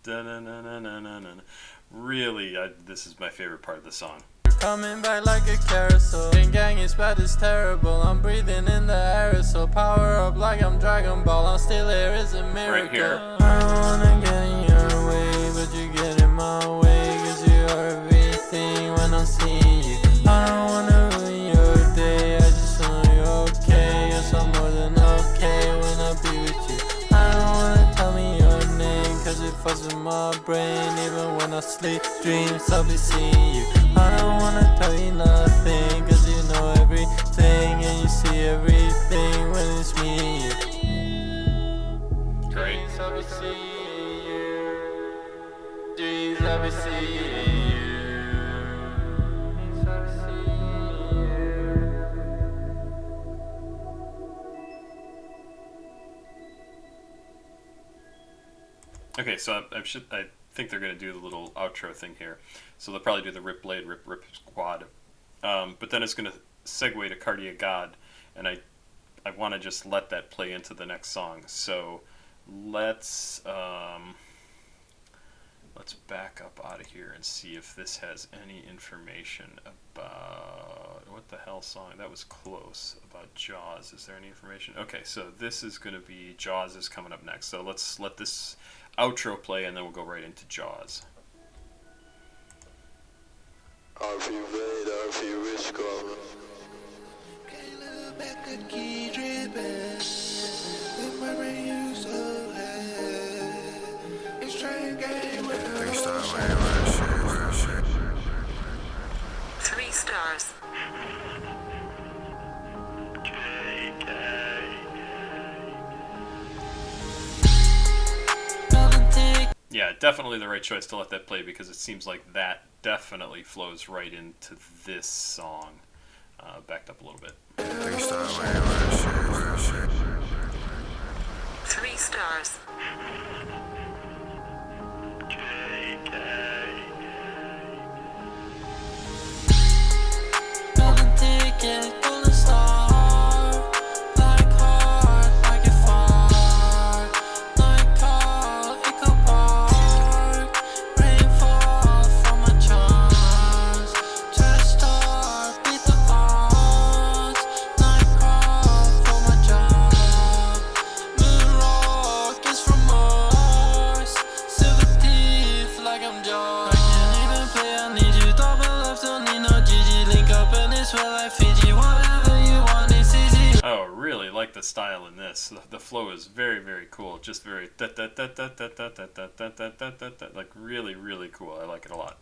really. This is my favorite part of the song. Coming back like a carousel. Gang is bad, it's terrible. I'm breathing in the aerosol. Power up like I'm Dragon Ball. I'm still here, it's a miracle. Right here. I don't wanna get in your way, but you get in my way, cause you are everything when I'm seeing you. I don't wanna ruin your day, I just know you're okay. Yes, I'm more than okay when I be with you. I don't wanna tell me your name, cause it fuzzes my brain. Even when I sleep, dreams I'll be seeing you. I don't wanna tell you nothing, cause you know everything, and you see everything when it's me and you. Great. Dreams I'll be seeing you. Dreams I'll be seeing you. Dreams I'll be seeing you. Okay, so I think they're gonna do the little outro thing here. So they'll probably do the Ripsquadd, but then it's gonna segue to Cartier God, and I want to just let that play into the next song. So let's back up out of here and see if this has any information about what the hell song that was close about Jaws. Is there any information? Okay, so this is going to be Jaws is coming up next. So let's let this outro play, and then we'll go right into Jaws. RP Raid, RP Ripsquadd. Three stars. Yeah, definitely the right choice to let that play, because it seems like that definitely flows right into this song. Backed up a little bit. 3 stars. Golden ticket, golden star, black heart, like a far, night call, echo park, rainfall from my charms, to the star, beat the odds, night call for like the style in this. The flow is very, very cool. Just very like really, really cool. I like it a lot.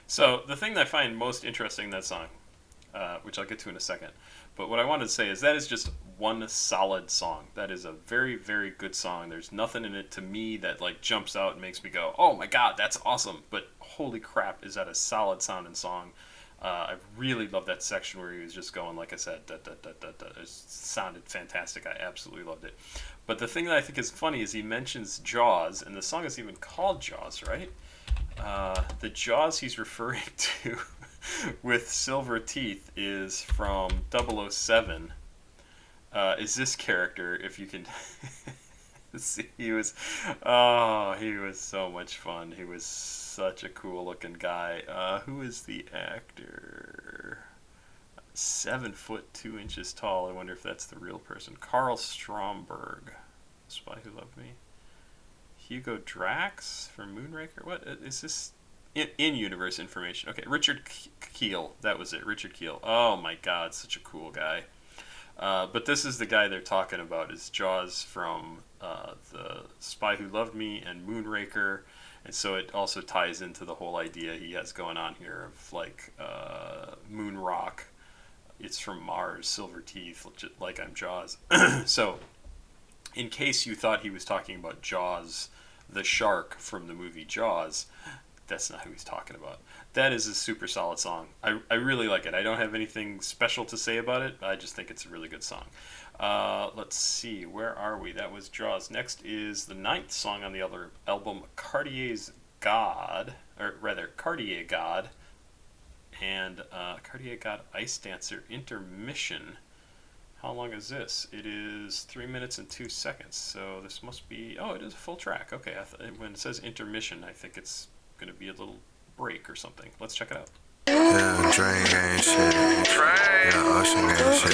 So the thing that I find most interesting in that song, which I'll get to in a second, but what I wanted to say is that is just one solid song. That is a very, very good song. There's nothing in it to me that like jumps out and makes me go, oh my god, that's awesome. But holy crap, is that a solid sounding song. I really love that section where he was just going, like I said, da, da, da, da, da. It sounded fantastic. I absolutely loved it. But the thing that I think is funny is he mentions Jaws, and the song is even called Jaws, right? The Jaws he's referring to with silver teeth is from 007. Is this character, if you can see, he was so much fun. He was such a cool looking guy. Who is the actor? 7 foot 2 inches tall. I wonder if that's the real person. Carl Stromberg, Spy Who Loved Me. Hugo Drax from Moonraker. What is this? In-universe information. Okay, Richard Kiel. That was it. Richard Kiel. Oh my God, such a cool guy. But this is the guy they're talking about. Is Jaws from the Spy Who Loved Me and Moonraker, and so it also ties into the whole idea he has going on here of like moon rock. It's from Mars, silver teeth, like I'm Jaws. So, in case you thought he was talking about Jaws, the shark from the movie Jaws, that's not who he's talking about. That is a super solid song. I really like it. I don't have anything special to say about it. I just think it's a really good song. Let's see, where are we? That was Jaws. Next is the 9th song on the other album, Cartier's God, or rather, Cartier God, and Cartier God Icedancer Intermission. How long is this? It is 3 minutes and 2 seconds. So this must be, oh, it is a full track. Okay, when it says intermission, I think it's going to be a little break or something. Let's check it out. Yeah, drink ain't shit. Yeah, ocean ain't shit.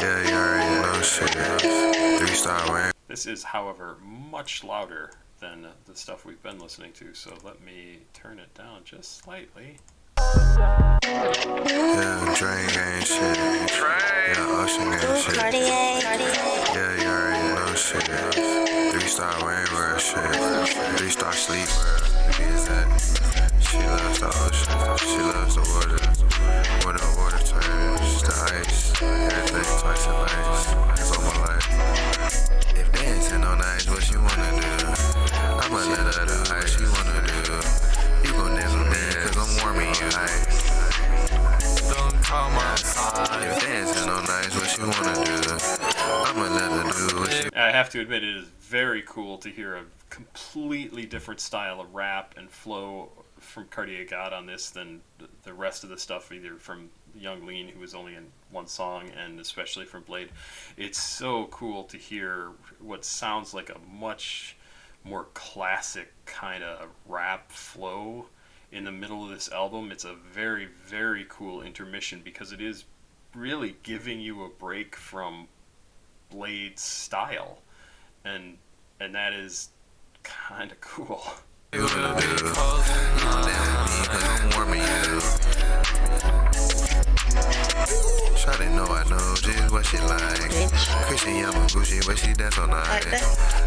Yeah, you already know shit. 3-star wing. This is, however, much louder than the stuff we've been listening to, so let me turn it down just slightly. Yeah, drink ain't shit. Yeah, ocean ain't shit. Yeah, you already know shit. 3-star wing world shit. 3-star sleep world. To be exact. She loves the ocean. She loves the water. When the water turns to ice, everything twice as nice. It's all my life. If dancing on ice, what you wanna do? I'ma let her do what she wanna do. You gon' dance with me, cause I'm warming you. Don't come outside. If dancing on ice, what you wanna do? I'ma let her do what she. I have to admit, it is very cool to hear a completely different style of rap and flow from Cartier God on this than the rest of the stuff, either from Young Lean, who was only in one song, and especially from Blade. It's so cool to hear what sounds like a much more classic kind of rap flow in the middle of this album. It's a very, very cool intermission because it is really giving you a break from Blade's style, and that is kind of cool. You wanna do? You gon' dance with me, cause I'm warming you. Shawty know I know just what she like. Christian Yamaguchi, but she dance all night.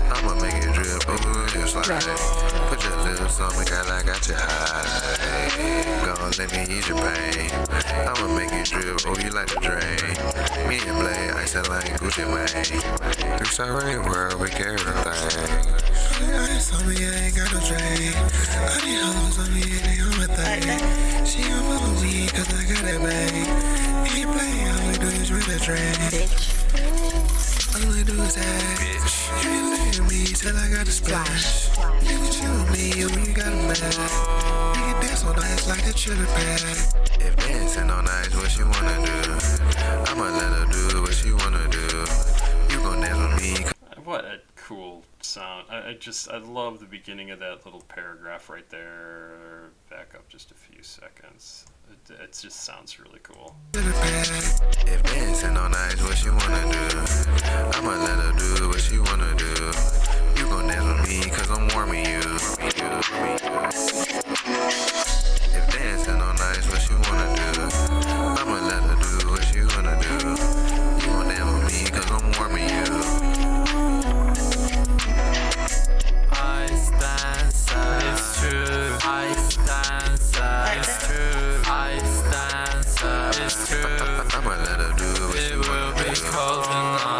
I'ma make it drip, ooh, just like. Put your lips on me, girl, I got you high. Gon' let me ease your pain. I'ma make it drip, oh, you like to drain. Me and Blade, I said like Gucci Mane. 3-star rain world, we carry the thing. Ice on me, I ain't got no drain. All these hoes on me, they on my thing. She gon' follow me, cause I got that bang. Ain't play, all we do is rip the train. All we do is act. You can look at me till I got the splash. You can chill with me, when you got a man. You can dance on ice like a chili pad. If dancing on ice, what she wanna do? I'ma let her do what she wanna do. You gon' dance with me. What a cool sound. I love the beginning of that little paragraph right there. Back up just a few seconds. It just sounds really cool. If dancing on ice, what she wanna do? I'ma let her do what she wanna do. You gon' dance with me, cause I'm warming you. If dancing on ice, what she wanna do? I'ma let her do what she wanna do. You gon' dance with me, cause I'm warming you. Icedancer, it's true. Icedancer, it's true. Icedancer, it's true. I'ma let her do what she It will wanna be do. cold tonight.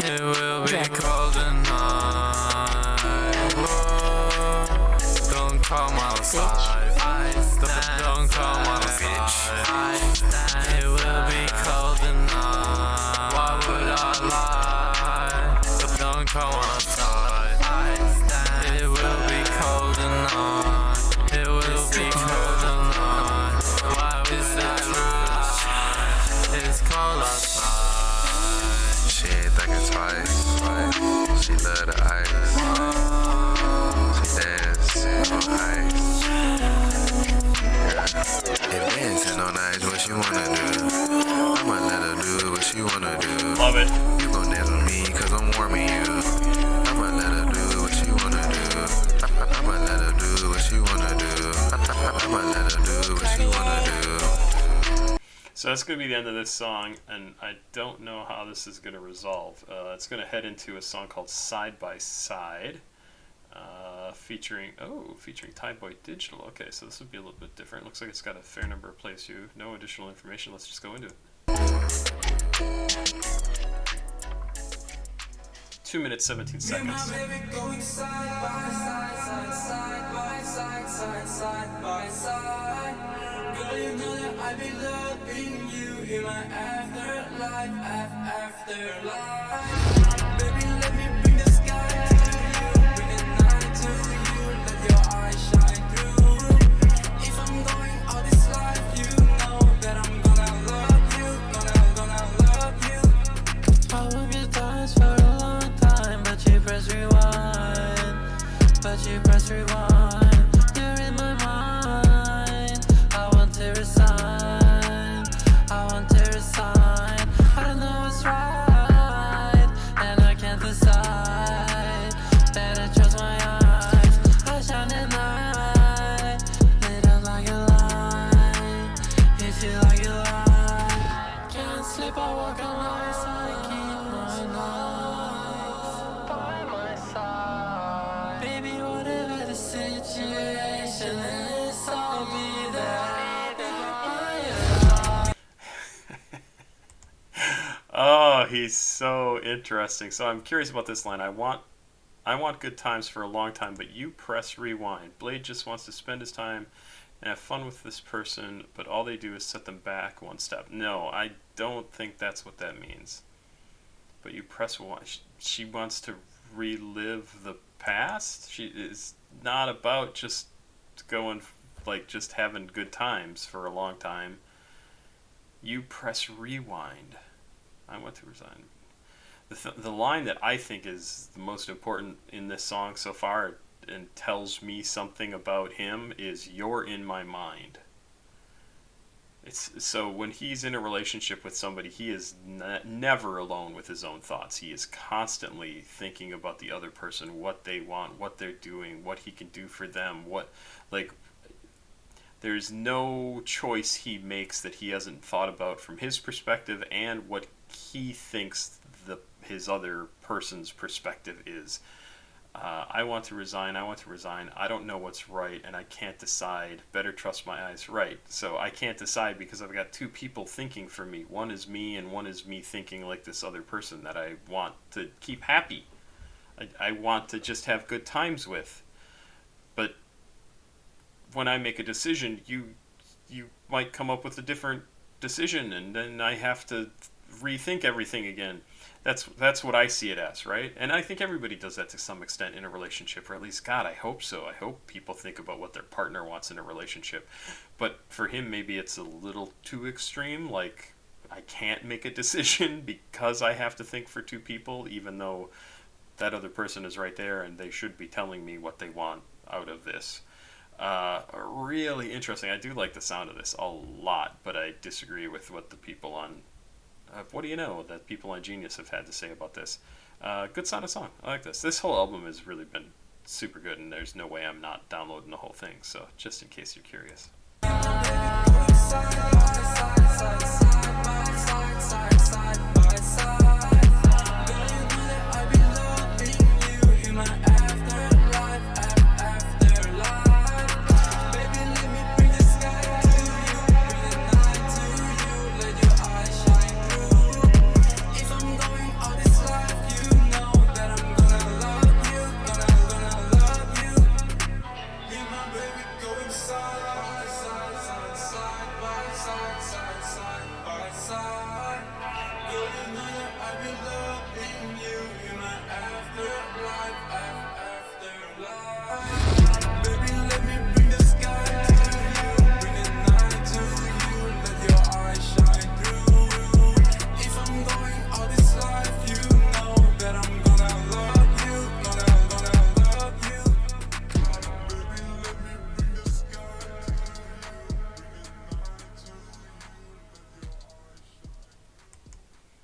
It will be cold tonight. Don't come outside. Don't come outside. It will be cold tonight. Why would I lie? Don't come outside. It will be cold tonight. It will be cold tonight. Why would I lie? It's cold outside. She ain't thinking twice. She love the ice. She dance on ice. If dancing on ice, what she wanna do? I'ma let her do what she wanna do. Love it. You gon' dance with me, cause I'm warming you. I'ma let her do what she wanna do. I'ma let her do what she wanna do. I'ma let her do what she wanna do. So that's going to be the end of this song, and I don't know how this is going to resolve. It's going to head into a song called Side by Side, featuring Thaiboy Digital. Okay, so this would be a little bit different. Looks like it's got a fair number of plays too. No additional information. Let's just go into it. 2 minutes, 17 seconds. Girl, you know that I be loving you in my afterlife, afterlife. Baby, let me bring the sky to you, bring the night to you, let your eyes shine through. If I'm going all this life, you know that I'm gonna love you, gonna love you. I won't get dance for a long time, but you press rewind, You're in my mind. I want to resign. I don't know what's right, and I can't decide. Better trust my eyes. I shine at night, lit up like a light, hit you like a light. Can't sleep, I walk on ice. I keep my knife by my side. Baby, whatever the situation is, I'll be there. Oh, he's so interesting. So I'm curious about this line. I want good times for a long time, but you press rewind. Blade just wants to spend his time and have fun with this person, but all they do is set them back one step. No, I don't think that's what that means. But you press one. She wants to relive the past. She is not about just going, like, just having good times for a long time. You press rewind. I want to resign. The line that I think is the most important in this song so far and tells me something about him is "You're in my mind." It's so when he's in a relationship with somebody, he is never alone with his own thoughts. He is constantly thinking about the other person, what they want, what they're doing, what he can do for them. there's no choice he makes that he hasn't thought about from his perspective and what he thinks his other person's perspective is. I want to resign. I don't know what's right, and I can't decide. Better trust my eyes. Right. So I can't decide because I've got two people thinking for me. One is me, and one is me thinking like this other person that I want to keep happy. I want to just have good times with. But when I make a decision, you might come up with a different decision, and then I have to rethink everything again. That's what I see it as, right? And I think everybody does that to some extent in a relationship, or at least, God, I hope so. I hope people think about what their partner wants in a relationship. But for him, maybe it's a little too extreme, like I can't make a decision because I have to think for two people, even though that other person is right there and they should be telling me what they want out of this. Really interesting. I do like the sound of this a lot, but I disagree with what the people on what do you know that people on Genius have had to say about this. Good sounding song. I like this. This whole album has really been super good, and there's no way I'm not downloading the whole thing, so just in case you're curious.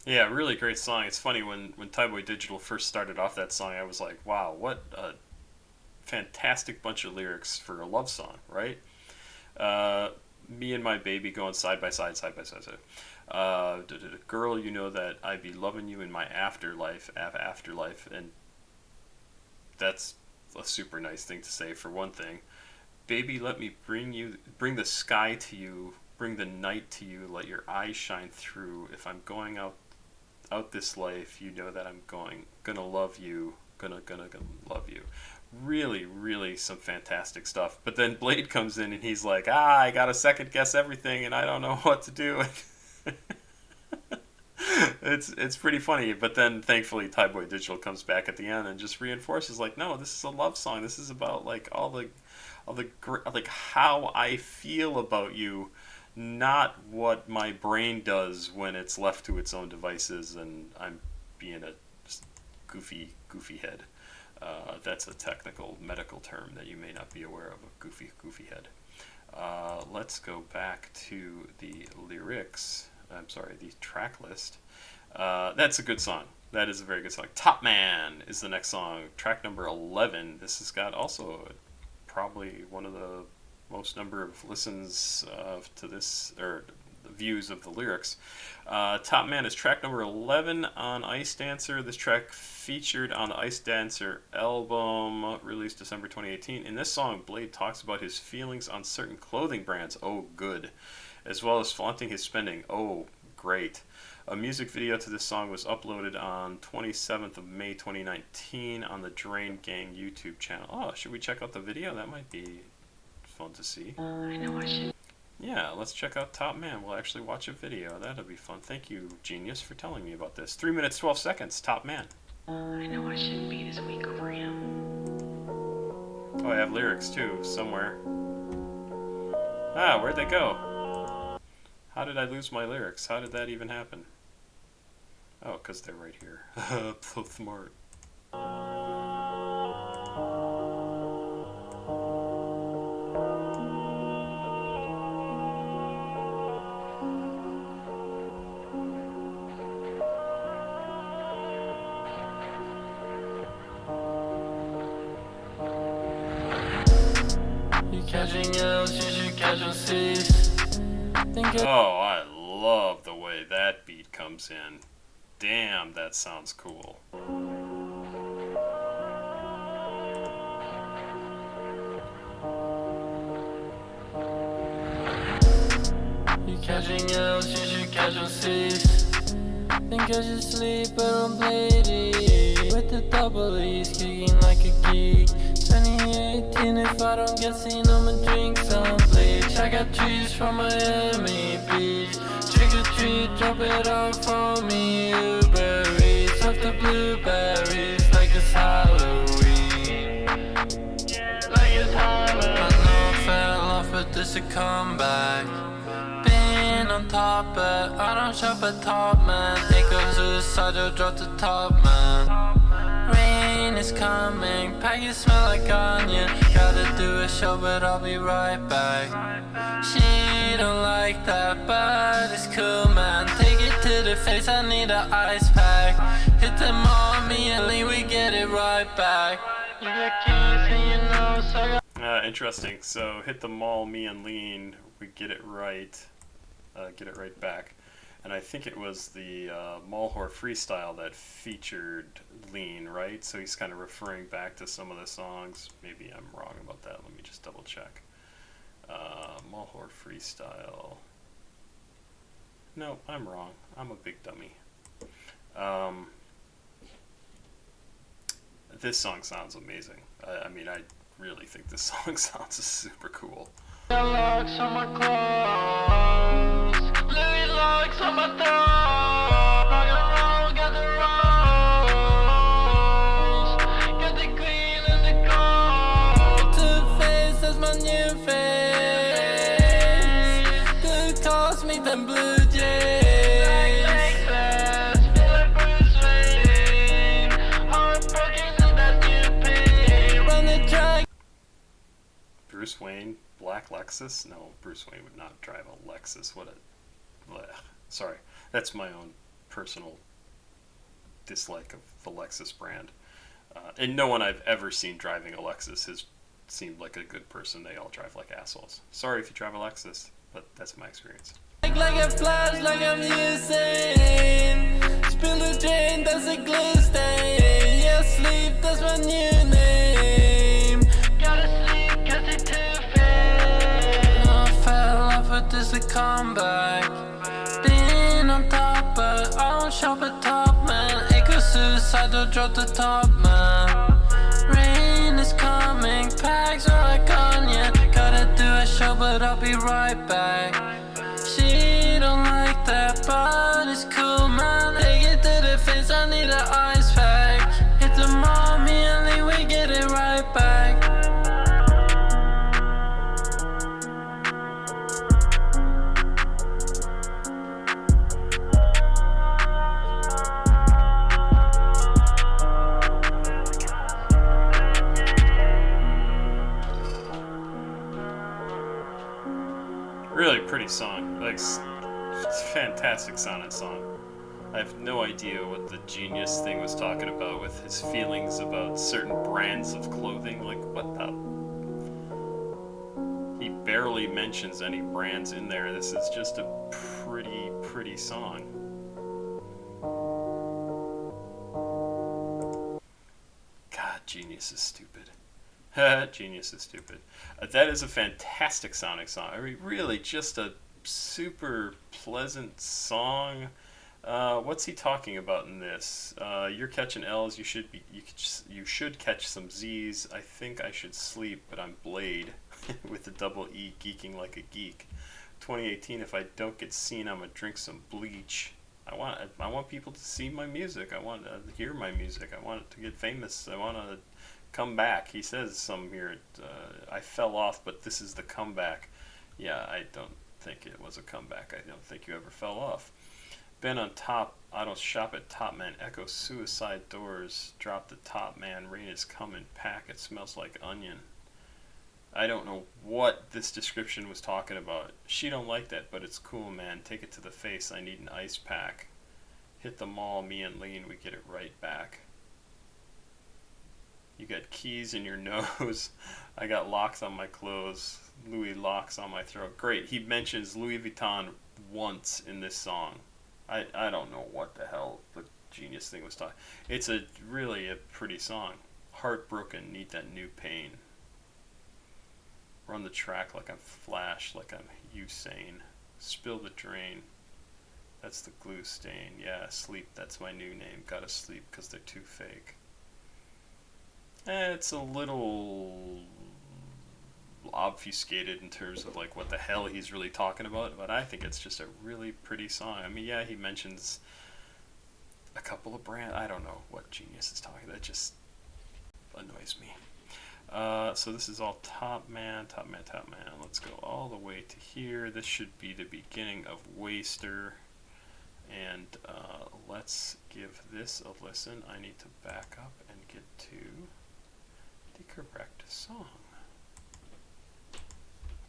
Yeah, really great song. It's funny, when Thaiboy Digital first started off that song, I was like, wow, what a fantastic bunch of lyrics for a love song, right? Me and my baby going side by side. Girl, you know that I be loving you in my afterlife, and that's a super nice thing to say for one thing. Baby, let me bring the sky to you, bring the night to you, let your eyes shine through. If I'm going out this life, you know that I'm gonna love you, gonna love you. Really, really some fantastic stuff. But then Blade comes in and he's like, I gotta second guess everything and I don't know what to do. It's pretty funny. But then thankfully Thaiboy Digital comes back at the end and just reinforces, like, no, this is a love song. This is about like all the like how I feel about you, not what my brain does when it's left to its own devices and I'm being a goofy head. That's a technical medical term that you may not be aware of, a goofy head. Let's go back to the lyrics. I'm sorry, the track list. That's a good song. That is a very good song. Topman is the next song, track number 11. This has got also probably one of the most number of listens to this, or views of the lyrics. Topman is track number 11 on Icedancer. This track featured on the Icedancer album released December 2018. In this song, Blade talks about his feelings on certain clothing brands, oh good, as well as flaunting his spending, oh great. A music video to this song was uploaded on 27th of May 2019 on the Drain Gang YouTube channel. Oh, should we check out the video? That might be fun to see. I know I should. Yeah, let's check out Topman. We'll actually watch a video. That'll be fun. Thank you, Genius, for telling me about this. 3 minutes, 12 seconds, Topman. I know I shouldn't be this weak for him. Oh, I have lyrics too, somewhere. Ah, where'd they go? How did I lose my lyrics? How did that even happen? Oh, because they're right here. So smart. Catching L's, you should catch 'em cease. Oh, I love the way that beat comes in. Damn, that sounds cool. You catching L's, you should catch on C's. Think I should sleep, but I'm bladee. With the double E's, kicking like a geek. 2018, if I don't get seen, I'ma drink some bleach. I got trees from Miami Beach. Trick or treat, drop it off from me. Uber Eats, off the blueberries, like it's Halloween. Like it's Halloween. I know I fell off, but this a comeback. Been on top, but I don't shop at Topman. It goes suicidal, drop the Topman. Rain is coming, packets smell like onion. Gotta do a show, but I'll be right back. She don't like that, but it's cool, man. Take it to the face, I need an ice pack. Hit the mall, me and Lee, we get it right back. You got keys and you know, so I got Interesting. So hit the mall, me and Lean, we get it right back. And I think it was the Mallwhore Freestyle that featured Lean, right? So he's kind of referring back to some of the songs. Maybe I'm wrong about that. Let me just double check. Mallwhore Freestyle. No, I'm wrong. I'm a big dummy. This song sounds amazing. I mean, I really think this song sounds super cool. locks on my clothes. Louis locks on my throat. Rock and roll, got the rose. Got the green and the gold. Two-Face, that's my new face. Good calls me them blue jays. Feel like Bruce Wayne. Heartbroken in that new pain. Run the track. Bruce Wayne, black Lexus? No, Bruce Wayne would not drive a Lexus. What a... blech. Sorry, that's my own personal dislike of the Lexus brand. And no one I've ever seen driving a Lexus has seemed like a good person. They all drive like assholes. Sorry if you drive a Lexus, but that's my experience. Like a flash, like I'm using. Spill the drain, that's a glue stain. Yeah, sleep, that's my new name. Gotta sleep, cause it's two-faced. I fell off, but this a comeback. Been on top, but I don't shop at Topman. Echo suicidal, drop the Topman. Rain is coming, packs are like onion. Gotta do a show, but I'll be right back. She don't like that, but it's cool, man. Take it to the face, I need an ice pack. Hit the mall, me and Lee, we get it right back. Really pretty song. Like, it's a fantastic sounding song. I have no idea what the genius thing was talking about with his feelings about certain brands of clothing. Like, what the... He barely mentions any brands in there. This is just a pretty song. God, genius is stupid. Genius is stupid. That is a fantastic sounding song. I mean, really, just a super pleasant song. What's he talking about in this? You're catching L's. You should catch some Z's. I think I should sleep, but I'm Blade with the double E, geeking like a geek. 2018. If I don't get seen, I'm gonna drink some bleach. I want people to see my music. I want to hear my music. I want it to get famous. I want to come back. He says some here. I fell off, but this is the comeback. Yeah, I don't think it was a comeback. I don't think you ever fell off. Been on top. I don't shop at Topman. Echo suicide doors. Drop the Topman. Rain is coming. Pack. It smells like onion. I don't know what this description was talking about. She don't like that, but it's cool, man. Take it to the face. I need an ice pack. Hit the mall. Me and Lean. We get it right back. You got keys in your nose. I got locks on my clothes. Louis locks on my throat. Great. He mentions Louis Vuitton once in this song. I don't know what the hell the genius thing was talking. It's really a pretty song. Heartbroken, need that new pain. Run the track like I'm Flash, like I'm Usain. Spill the drain. That's the glue stain. Yeah, sleep, that's my new name. Gotta sleep because they're too fake. It's a little obfuscated in terms of like what the hell he's really talking about, but I think it's just a really pretty song. I mean, yeah, he mentions a couple of brands. I don't know what genius is talking. That just annoys me. So this is all Topman. Let's go all the way to here. This should be the beginning of Waster. And let's give this a listen. I need to back up and get to the correct song,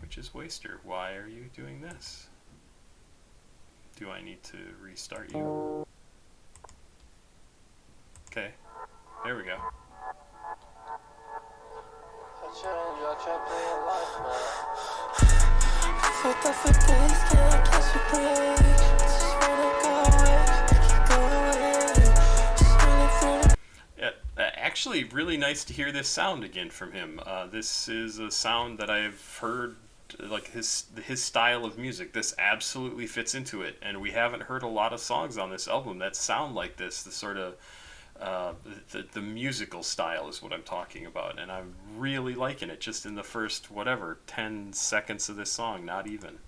which is Waster. Why are you doing this? Do I need to restart you? Okay, there we go. Actually, really nice to hear this sound again from him. This is a sound that I've heard, like his style of music. This absolutely fits into it, and we haven't heard a lot of songs on this album that sound like this. The sort of the musical style is what I'm talking about, and I'm really liking it. Just in the first 10 seconds of this song, not even.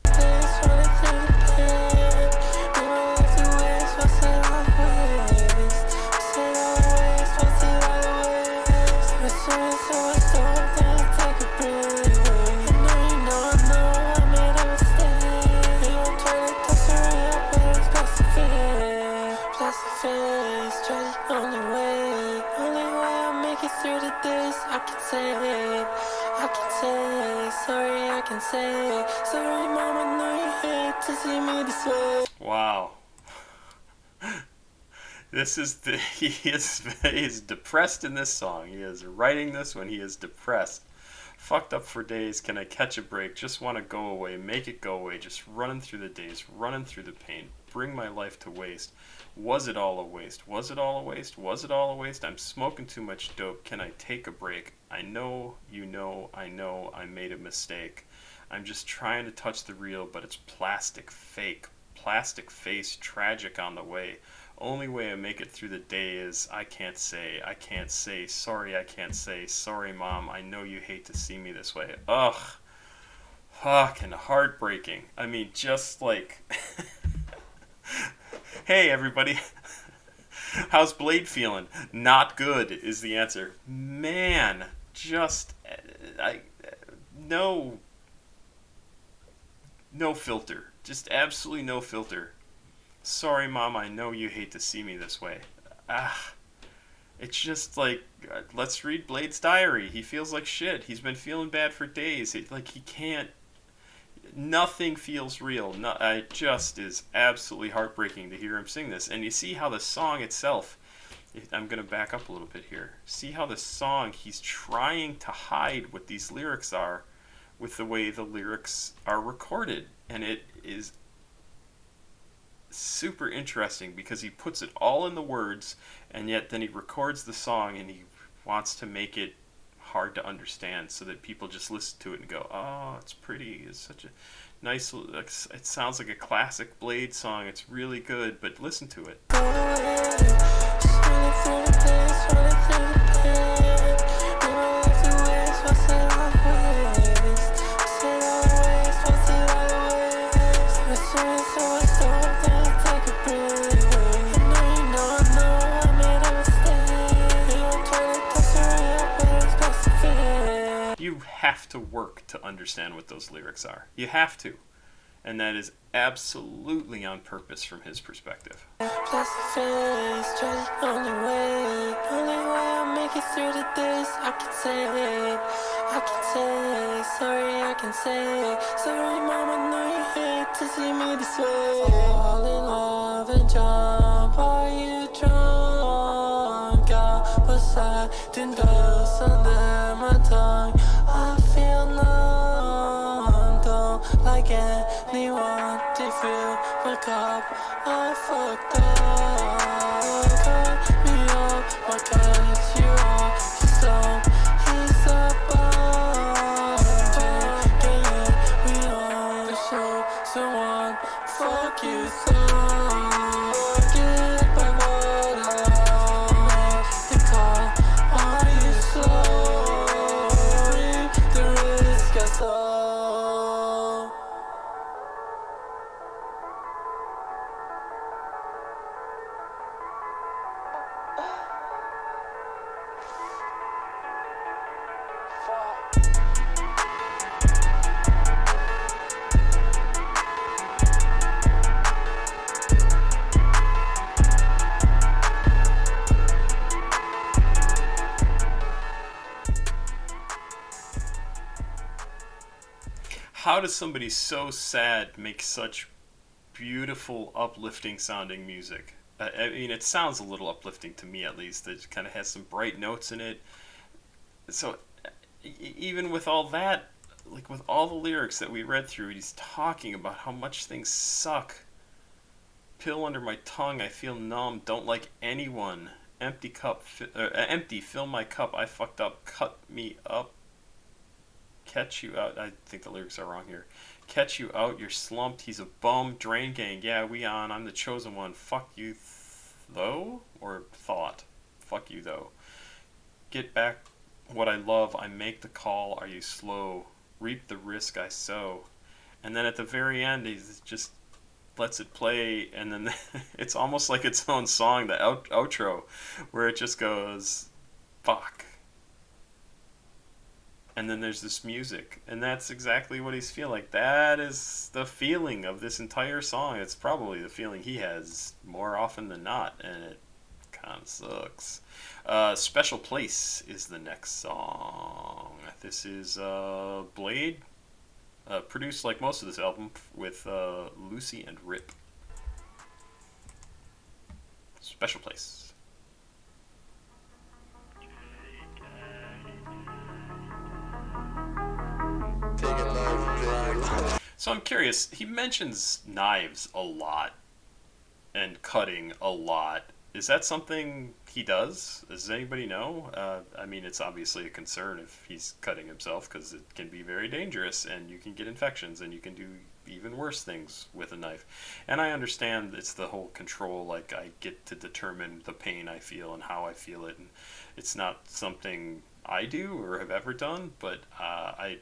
Wow. He is depressed in this song. He is writing this when he is depressed. Fucked up for days, can I catch a break? Just want to go away, make it go away. Just running through the days, running through the pain. Bring my life to waste. Was it all a waste? Was it all a waste? Was it all a waste? I'm smoking too much dope. Can I take a break? I know, I know I made a mistake. I'm just trying to touch the real, but it's plastic, fake. Plastic face, tragic on the way. Only way I make it through the day is I can't say, sorry, I can't say, sorry mom, I know you hate to see me this way. Ugh. Fucking heartbreaking. I mean, just like... Hey everybody, how's Blade feeling? Not good is the answer. Man, just no filter, just absolutely no filter. Sorry mom, I know you hate to see me this way. It's just like, let's read Blade's diary. He feels like shit. He's been feeling bad for days. He can't. Nothing feels real. It just is absolutely heartbreaking to hear him sing this. And you see how the song itself, I'm going to back up a little bit here. See how the song, he's trying to hide what these lyrics are with the way the lyrics are recorded. And it is super interesting because he puts it all in the words, and yet then he records the song and he wants to make it hard to understand so that people just listen to it and go, oh, it's pretty, it's such a nice, it sounds like a classic Blade song, it's really good, but listen to it. You have to work to understand what those lyrics are. You have to. And that is absolutely on purpose from his perspective. Plastic face, tragic only way I make it through the days. I can say, sorry, I can say, sorry mom, I know you hate to see me this way. Fall in love and jump, are you drunk? Beside collecting dust under my tongue. I feel numb, don't like anyone to fill my cup. I fucked up, cut me up, my cuts you off, some he's a bomb. Can't let me on the show, someone fuck you so get back what I lost. The call, are you sorry? The risk I saw. How does somebody so sad make such beautiful, uplifting sounding music? I mean, it sounds a little uplifting to me, at least. It kind of has some bright notes in it. So, even with all that, like with all the lyrics that we read through, he's talking about how much things suck. Pill under my tongue, I feel numb, don't like anyone. Empty cup, empty, fill my cup, I fucked up, cut me up. Catch you out. I think the lyrics are wrong here. Catch you out. You're slumped. He's a bum. Drain gang. Yeah, we on. I'm the chosen one. Fuck you, though, or thought. Fuck you though. Get back what I love. I make the call. Are you slow? Reap the risk I sow. And then at the very end, he just lets it play, and then it's almost like its own song, the outro, where it just goes, fuck. And then there's this music, and that's exactly what he's feeling like. That is the feeling of this entire song. It's probably the feeling he has more often than not, and it kind of sucks. Special Place is the next song. This is Blade, produced like most of this album with Lucy and Rip. Special Place. So I'm curious, he mentions knives a lot and cutting a lot. Is that something he does? Does anybody know? I mean, it's obviously a concern if he's cutting himself, because it can be very dangerous and you can get infections and you can do even worse things with a knife. And I understand it's the whole control, like I get to determine the pain I feel and how I feel it. And it's not something I do or have ever done, but I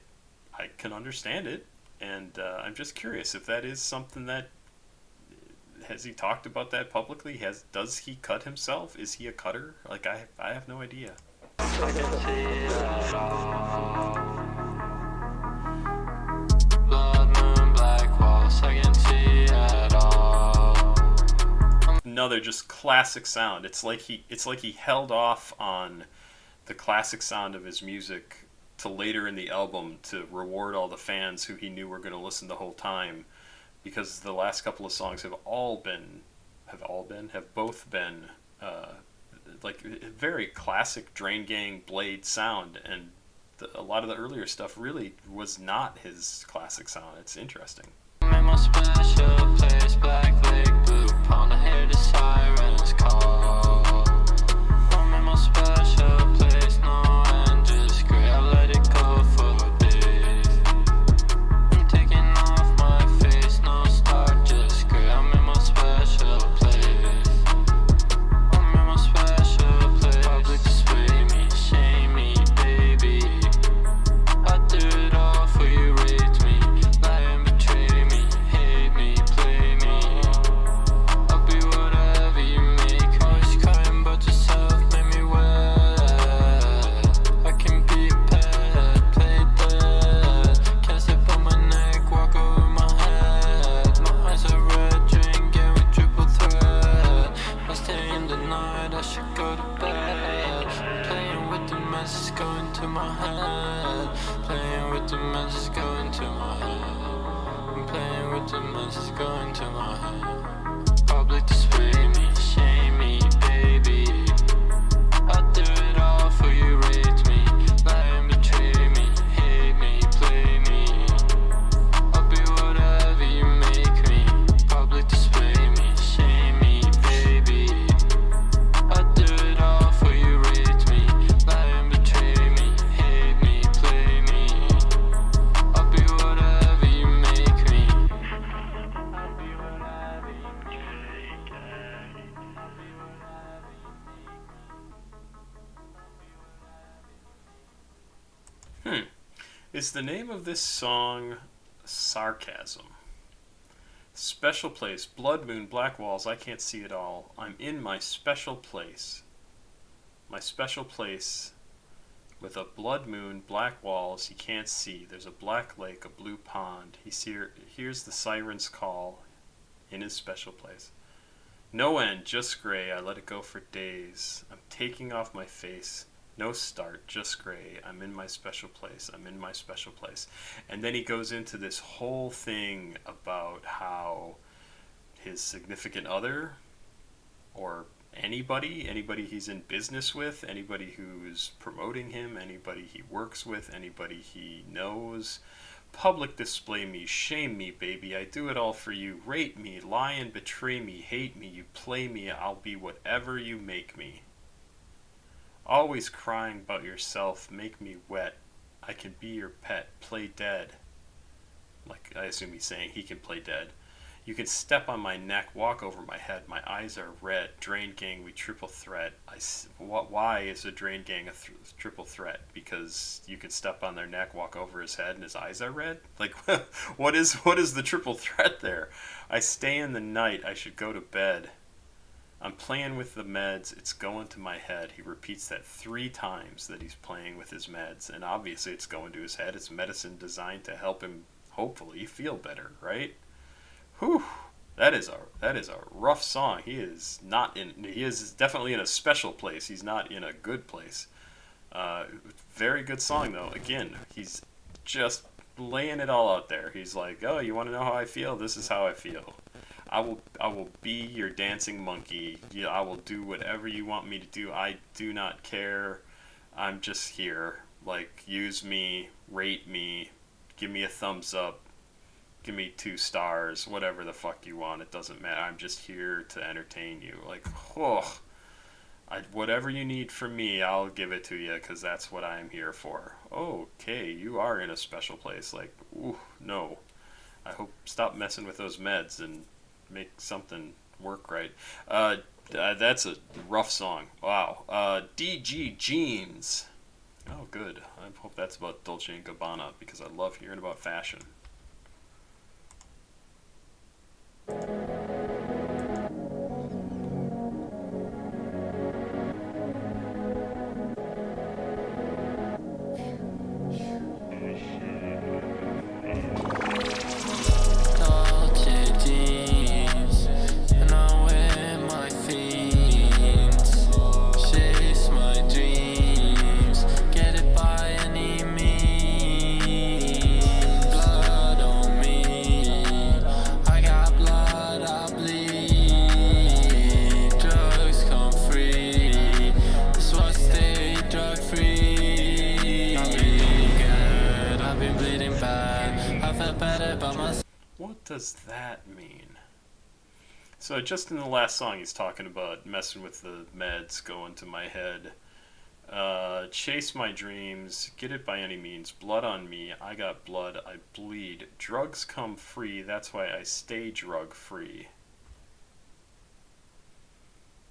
can understand it. And I'm just curious if that is something that, has he talked about that publicly? Does he cut himself? Is he a cutter? Like I have no idea. Another just classic sound. It's like he held off on the classic sound of his music to later in the album to reward all the fans who he knew were going to listen the whole time, because the last couple of songs have both been like very classic Drain Gang Blade sound, and a lot of the earlier stuff really was not his classic sound. It's interesting. I'm in my special place, Black Lake Blue Pond, I hear the sirens call. I'm in my special place, no end, just gray, I let it go for days. I'm taking off my face, no start, just gray, I'm in my special place. I'm in my special place, public display me, shame me, baby. I do it all for you, rate me, lie and betray me, hate me, play me. Is the name of this song Sarcasm? Special place, blood moon, black walls, I can't see it all. I'm in my special place. My special place with a blood moon, black walls, he can't see. There's a black lake, a blue pond. He hears the siren's call in his special place. No end, just gray, I let it go for days. I'm taking off my face. No start, just gray. I'm in my special place. I'm in my special place. And then he goes into this whole thing about how his significant other, or anybody he's in business with, anybody who's promoting him, anybody he works with, anybody he knows, public display me, shame me, baby, I do it all for you, rate me, lie and betray me, hate me, you play me, I'll be whatever you make me. Always crying about yourself, make me wet, I can be your pet, play dead. Like, I assume he's saying he can play dead. You can step on my neck, walk over my head, my eyes are red, Drain Gang, we triple threat. Why is a Drain Gang a triple threat? Because you can step on their neck, walk over his head, and his eyes are red? Like, what is the triple threat there? I stay in the night, I should go to bed. I'm playing with the meds, it's going to my head. He repeats that 3 times that he's playing with his meds, and obviously it's going to his head. It's medicine designed to help him, hopefully, feel better, right? Whew, that is a rough song. He is definitely in a special place. He's not in a good place. Very good song though. Again, he's just laying it all out there. He's like, oh, you want to know how I feel? This is how I feel. I will be your dancing monkey. Yeah, I will do whatever you want me to do. I do not care. I'm just here. Like, use me, rate me, give me a thumbs up. Give me 2 stars, whatever the fuck you want. It doesn't matter. I'm just here to entertain you. Like, oh, whatever you need from me, I'll give it to you because that's what I'm here for. Okay, you are in a special place. Like, ooh, no. I hope stop messing with those meds and make something work right. That's a rough song. Wow. DG Jeans. Oh, good. I hope that's about Dolce & Gabbana because I love hearing about fashion. What does that mean? So just in the last song he's talking about messing with the meds, going to my head, chase my dreams, get it by any means, blood on me, I got blood, I bleed, drugs come free, that's why I stay drug free.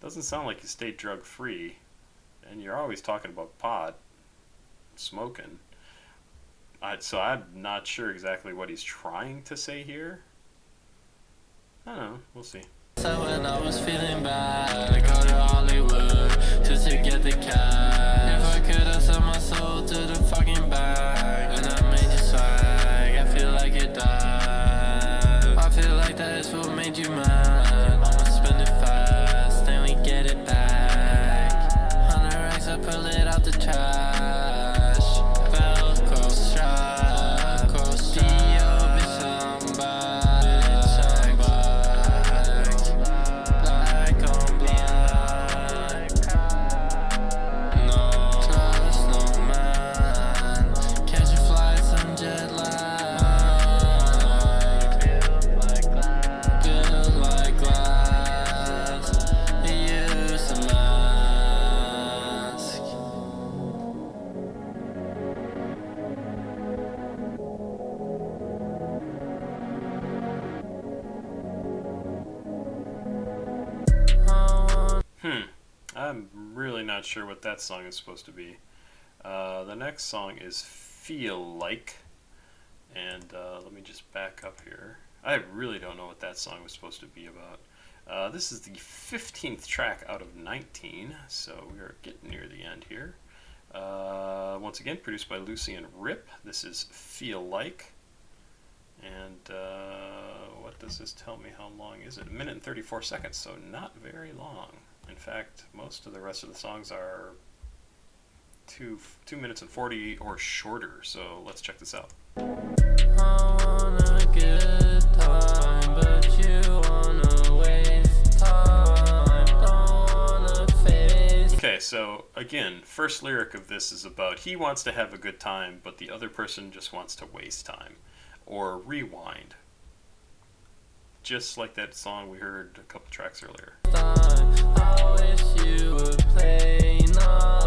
Doesn't sound like you stay drug free, and you're always talking about pot, smoking. So I'm not sure exactly what he's trying to say here. I don't know. We'll see. So when I was feeling bad, I go to Hollywood just to get the cash. If I could, I sell my soul to the fucking bag. And I made you swag, I feel like you died. I feel like that is what made you mad. I'ma spend it fast, then we get it back. 100 racks, I pull it out the trash. I'm really not sure what that song is supposed to be. The next song is Feel Like. And let me just back up here. I really don't know what that song was supposed to be about. This is the 15th track out of 19, so we are getting near the end here. Once again, produced by Lucy and Rip. This is Feel Like. And what does this tell me? How long is it? 1 minute and 34 seconds, so not very long. In fact, most of the rest of the songs are 2 minutes and 40 or shorter, so let's check this out. Okay, so again, first lyric of this is about he wants to have a good time, but the other person just wants to waste time. Or rewind. Just like that song we heard a couple tracks earlier. I wish you would play now.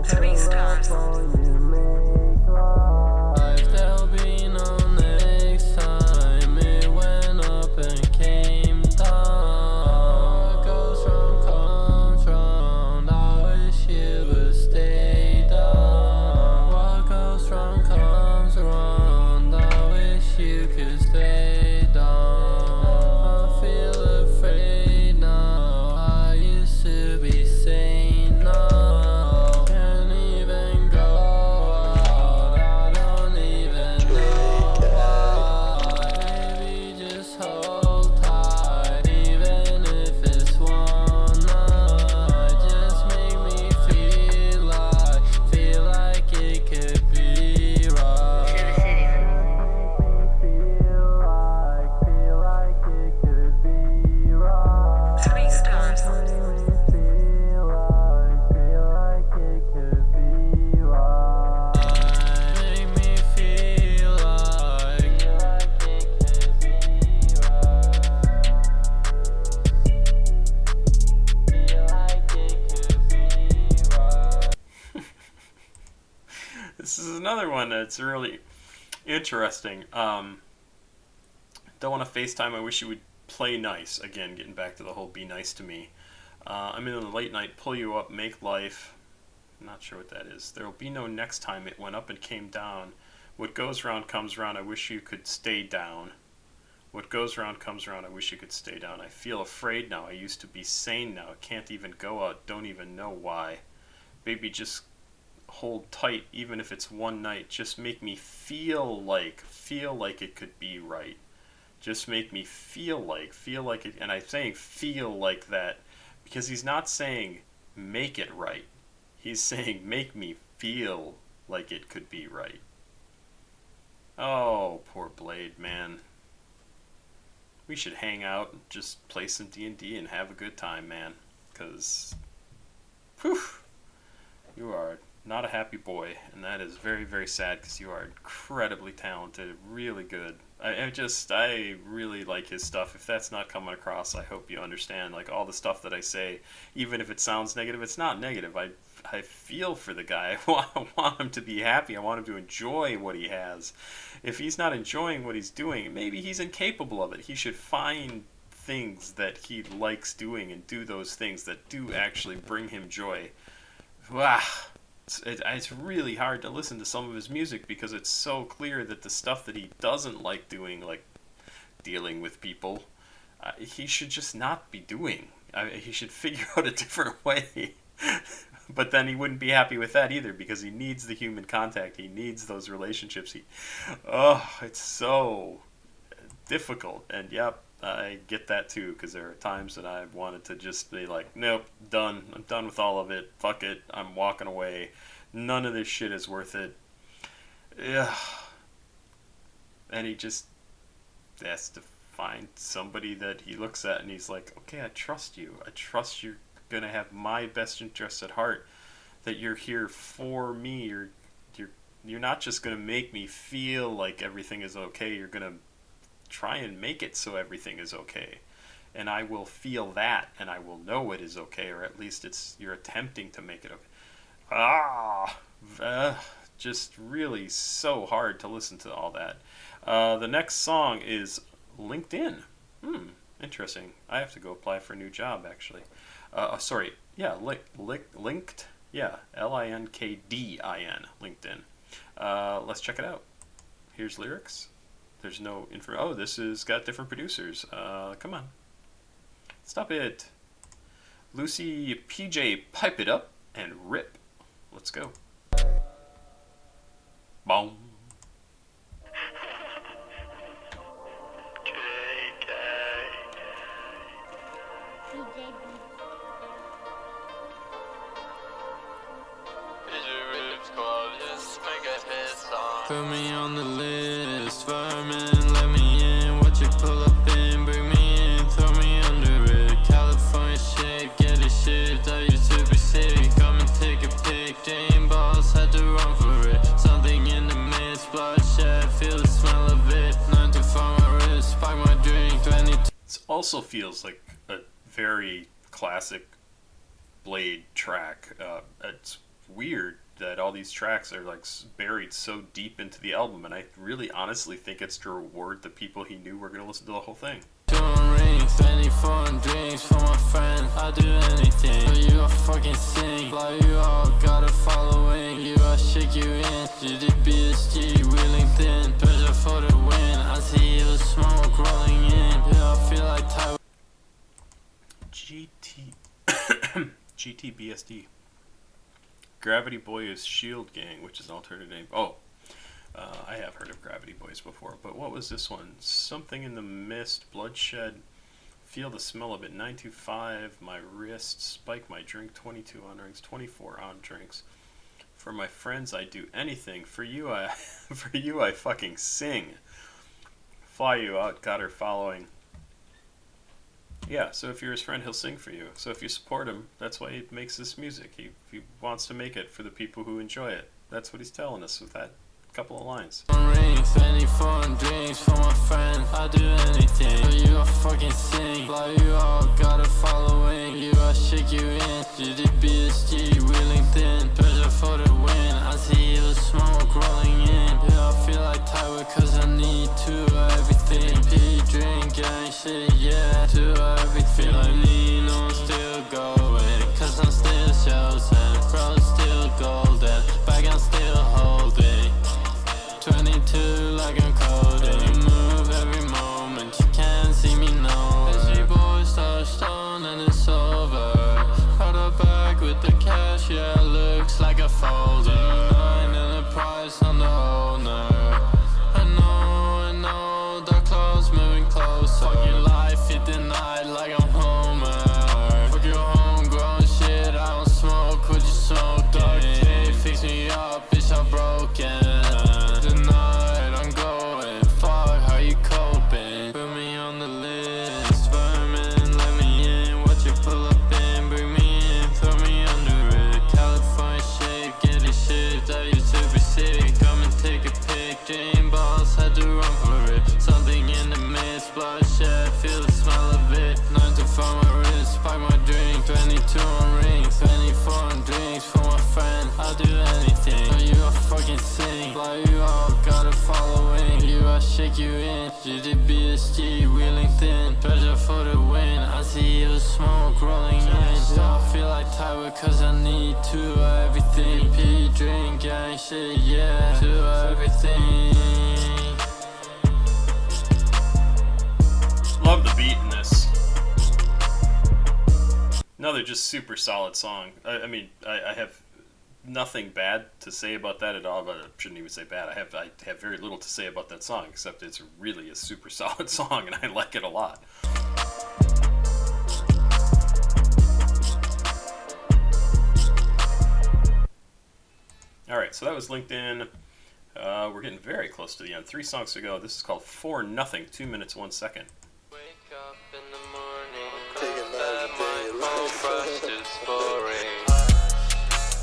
Three stars. There'll be no next time. It went up and came down. What goes round comes round. I wish you would stay down. What goes round comes round. I wish you could stay down. I feel afraid now. I used to be sane now. Can't even go out. I don't even know why. Baby, just hold tight. Even if it's one night, just make me feel like it could be right. Feel like it could be right. Three stars. Feel like it could be right. Make me feel like it could be right. Feel like it could be right. This is another one that's really interesting. Don't want to FaceTime. I wish you would play nice. Again, getting back to the whole be nice to me. I'm in the late night, pull you up, make life. I'm not sure what that is. There will be no next time. It went up and came down. What goes round comes round. I wish you could stay down. What goes round comes round. I wish you could stay down. I feel afraid now. I used to be sane now. I can't even go out. Don't even know why. Baby, just hold tight, even if it's one night. Just make me feel like it could be right. Just make me feel like it. And I'm saying feel like that because he's not saying make it right. He's saying make me feel like it could be right. Oh, poor Blade, man. We should hang out and just play some D&D and have a good time, man. Because, whew, you are not a happy boy, and that is very, very sad because you are incredibly talented, really good. I really like his stuff. If that's not coming across, I hope you understand. Like, all the stuff that I say, even if it sounds negative, it's not negative. I feel for the guy. I want him to be happy. I want him to enjoy what he has. If he's not enjoying what he's doing, maybe he's incapable of it. He should find things that he likes doing and do those things that do actually bring him joy. Wow. It's really hard to listen to some of his music because it's so clear that the stuff that he doesn't like doing, like dealing with people, he should just not be doing. He should figure out a different way. But then he wouldn't be happy with that either because he needs the human contact. He needs those relationships. It's so difficult. And yep, I get that too because there are times that I've wanted to just be like, nope, done. I'm done with all of it. Fuck it. I'm walking away. None of this shit is worth it. Yeah. And he just has to find somebody that he looks at and he's like, okay, I trust you. I trust you're going to have my best interests at heart. That you're here for me. You're not just going to make me feel like everything is okay. You're going to try and make it so everything is okay. And I will feel that, and I will know it is okay, or at least you're attempting to make it okay. Just really so hard to listen to all that. The next song is Linkdin. Interesting. I have to go apply for a new job, actually. Linked. Yeah, Linkdin, LinkedIn. Let's check it out. Here's lyrics. There's no info. Oh, this has got different producers. Come on. Stop it. Lucy, PJ, pipe it up, and rip. Let's go. Boom. Put me on the list, fireman, let me in. Watch it pull up in, bring me in, throw me under it. California shit, get it shipped, I used to be sick. Come and take a pic, Jane Boss had to run for it. Something in the midst, bloodshed, feel the smell of it. 9 to 5 my wrist, spike my drink, 22. This also feels like a very classic Blade track. It's weird that all these tracks are like buried so deep into the album, and I really honestly think it's to reward the people he knew were going to listen to the whole thing. Rings, any foreign drinks for my friend, I do anything. So you a fucking sing, like you all got a following. You I shake you in, you did BSG, wheeling thin. Pressure for the win, I see the smoke rolling in. Yeah, I feel like Thaiboy. GTBSD. Gravity Boy is Shield Gang, which is an alternative name. Oh, I have heard of Gravity Boys before, but what was this one? Something in the Mist, Bloodshed, Feel the Smell of It, 925, My Wrist, Spike My Drink, 22 on rings, 24 on drinks. For my friends, I do anything. For you, I fucking sing. Fly you out, got her following. Yeah, so if you're his friend, he'll sing for you. So if you support him, that's why he makes this music. He wants to make it for the people who enjoy it. That's what he's telling us with that couple of lines. Rings, any foreign drinks for my friend, I do anything. So you a fucking sing, like you all got a following. You I shake you in, you did BSG, wheeling thin. Pressure for the win, I see the smoke rolling in. Yeah, I feel like Thaiboy cause I need to everything. P drink, gang shit, yeah, to everything. Feel like lean on, still going, cause I'm still chosen. Bro, still golden, bag I'm still holding. 22 like I'm coding. Move every moment, you can't see me now. Busy boys touchdown and it's over. Hold a bag with the cash, yeah, looks like a folder. 9 and a price on the owner. I know, the clothes moving closer. Fuck your life, hit the night like I'm Homer. Fuck your homegrown shit, I don't smoke, would you smoke? Dark tape, fix me up, bitch, I'm broken. Tonight I'm going, fuck, how you coping? Put me on the list, fireman, let me in. Watch you pull up in, bring me in, throw me under it. California shit, get it shipped, I used to be sick. Come and take a pic, Jane Boss had to run for it. Something in the midst, bloodshed, feel the smell of it. 9 to 5 my wrist, spike my drink, 22 on rings, 24 on drinks for my friend, I do anything. So you a fucking sing, like you all got a following. You I shake you in, you did BSG, wheeling thin. Pressure for the win, I see the smoke rolling in. Yeah, I feel like Thaiboy cause I need to everything. P drink, gang shit, yeah, to everything. Love the beat in this. Another just super solid song. I mean, I have nothing bad to say about that at all, but I shouldn't even say bad. I have very little to say about that song, except it's really a super solid song, and I like it a lot. Alright, so that was LinkedIn. We're getting very close to the end. 3 songs to go. This is called For Nothing, 2 minutes, 1 second. Wake up in the morning, that my phone brush is boring.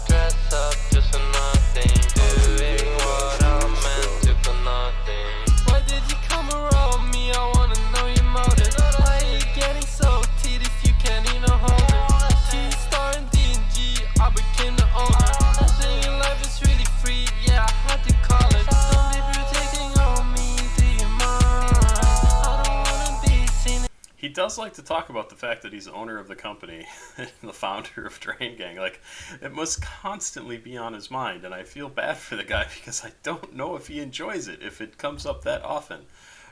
Dress up just for nothing, doing what I'm meant to for nothing. Why did you come around me? I wanna know your motive. Why are you getting so teed if you can't even hold it? T-Star and D&G, I became the owner. Thinking life is really free, yeah, I had to call it. Don't be protecting on me, do you mind? I don't wanna be He does like to talk about the fact that he's the owner of the company and the founder of Drain Gang. Like, it must constantly be on his mind, and I feel bad for the guy because I don't know if he enjoys it, if it comes up that often.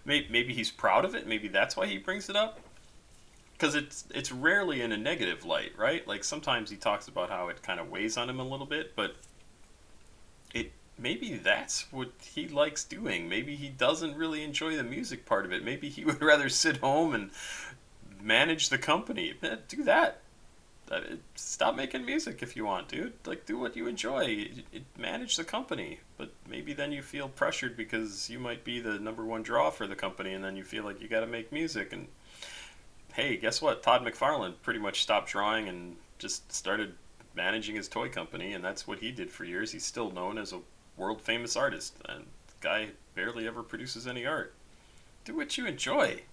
Maybe he's proud of it, maybe that's why he brings it up. Because it's rarely in a negative light, right? Like, sometimes he talks about how it kind of weighs on him a little bit, but maybe that's what he likes doing. Maybe he doesn't really enjoy the music part of it. Maybe he would rather sit home and manage the company. Do that. Stop making music if you want, dude. Like, do what you enjoy. Manage the company. But maybe then you feel pressured because you might be the #1 draw for the company, and then you feel like you got to make music. And hey, guess what? Todd McFarlane pretty much stopped drawing and just started managing his toy company, and that's what he did for years. He's still known as a world famous artist, and the guy barely ever produces any art. Do what you enjoy.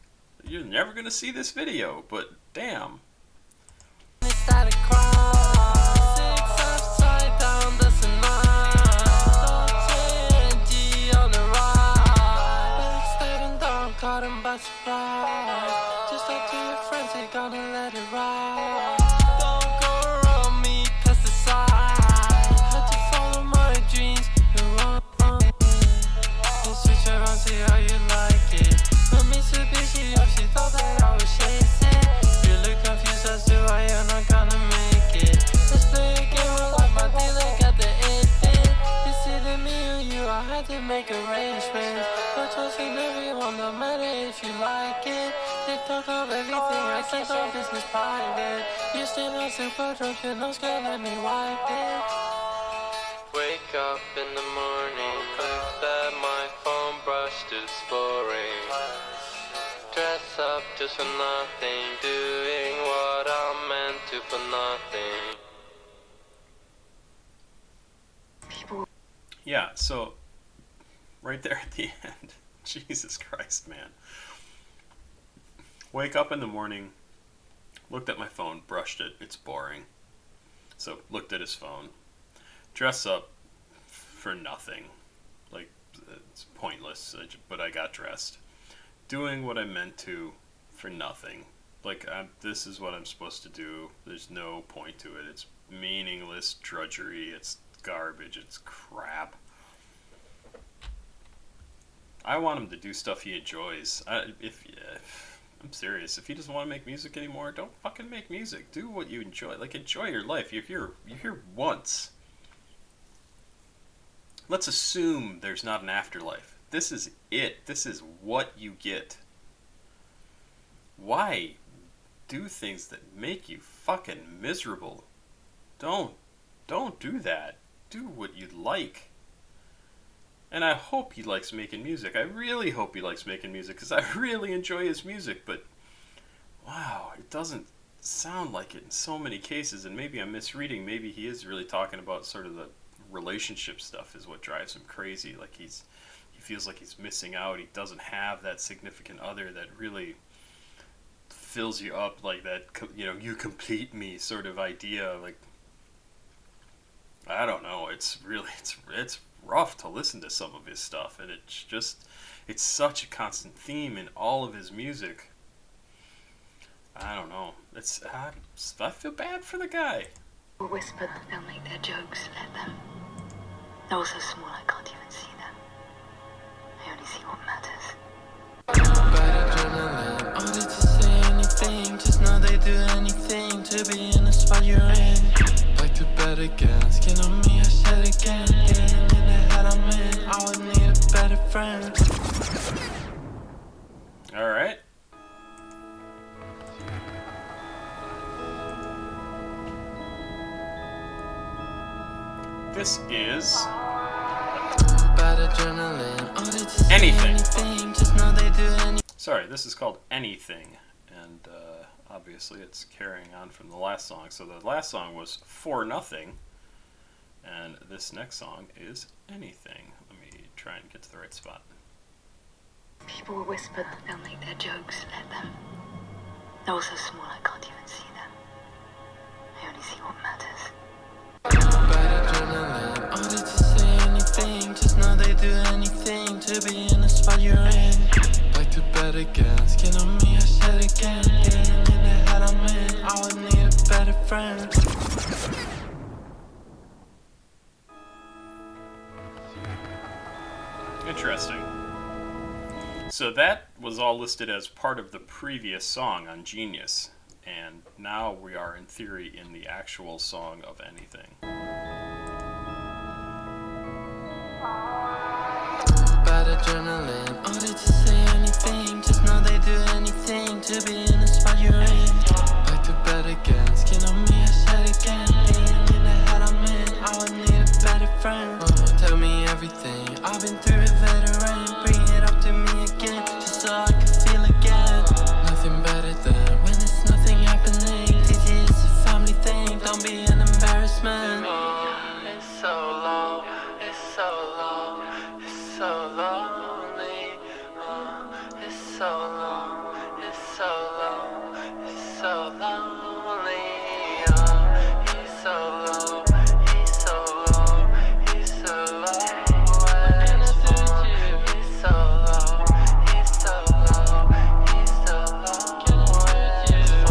You're never gonna see this video, but damn. Just talk to your friends, they're gonna let it ride. Don't go around me, pesticide. Had to follow my dreams, you're wrong. Just switch around, see how you like it. My Mitsubishi, oh, she thought that I was chasing. You look confused as to why you're not gonna make it. Let's play a game of life, my dealer got the ending. It's either me or you, I had to make arrangements. But trusting everyone, no matter if you like it. They talk of everything, I keep on business private. You still have super drunk, your nose, girl, let me wipe it. Wake up in the morning, look that my phone brushed is boring. Dress up just for nothing, doing what I'm meant to for nothing. Yeah, so right there at the end, Jesus Christ, man. Wake up in the morning, looked at my phone, brushed it, it's boring. So looked at his phone. Dress up for nothing. Like, it's pointless, but I got dressed. Doing what I meant to for nothing. Like, this is what I'm supposed to do. There's no point to it. It's meaningless drudgery. It's garbage. It's crap. I want him to do stuff he enjoys. I'm serious. If he doesn't want to make music anymore, don't fucking make music. Do what you enjoy. Like, enjoy your life. You're here once. Let's assume there's not an afterlife. This is it. This is what you get. Why do things that make you fucking miserable? Don't do that. Do what you like. And I hope he likes making music. I really hope he likes making music, because I really enjoy his music, but wow, it doesn't sound like it in so many cases, and maybe I'm misreading. Maybe he is really talking about sort of the relationship stuff is what drives him crazy. Like, he feels like he's missing out. He doesn't have that significant other that really fills you up, like that, you know, you complete me sort of idea. Like, I don't know. It's really, it's rough to listen to some of his stuff, and it's such a constant theme in all of his music. I don't know. I feel bad for the guy. Whisper, they'll make their jokes, let them. They're all so small I can't even see them. I only see what matters. Bad adrenaline, all did to say anything. Just know they do anything to be in the spot you're in. Back to bed again, skin on me, I shed again. Getting in the head I'm in, I would need a better friend. Alright. This is Anything. Sorry, this is called Anything, and obviously it's carrying on from the last song. So the last song was For Nothing, and this next song is Anything. Let me try and get to the right spot. People will whisper, they'll make their jokes, let them. They're all so small I can't even see them. I only see what matters. Bad adrenaline, all did to say anything. Just know they do anything to be in the spot you're in. Back to bed again, skin on me, I shed again. again. Getting in the head I'm in, I would need a better friend. Interesting. So that was all listed as part of the previous song on Genius, and now we are in theory in the actual song of Anything. Bad adrenaline, order to say anything. Just know they do anything to be in the spot you're in. Back to bed again, skin on me, I said again. Being in the head I'm in, I would need a better friend. Tell me everything, I've been through it, veteran. Bring it up to me again, just so I can feel again. Nothing better than when there's nothing happening. TG is a family thing, don't be an embarrassment. It's so low, it's so low, it's so lonely. It's so low, it's so low, it's so lonely. He's so low, he's so low, he's so low. He's so low, he's so low, he's so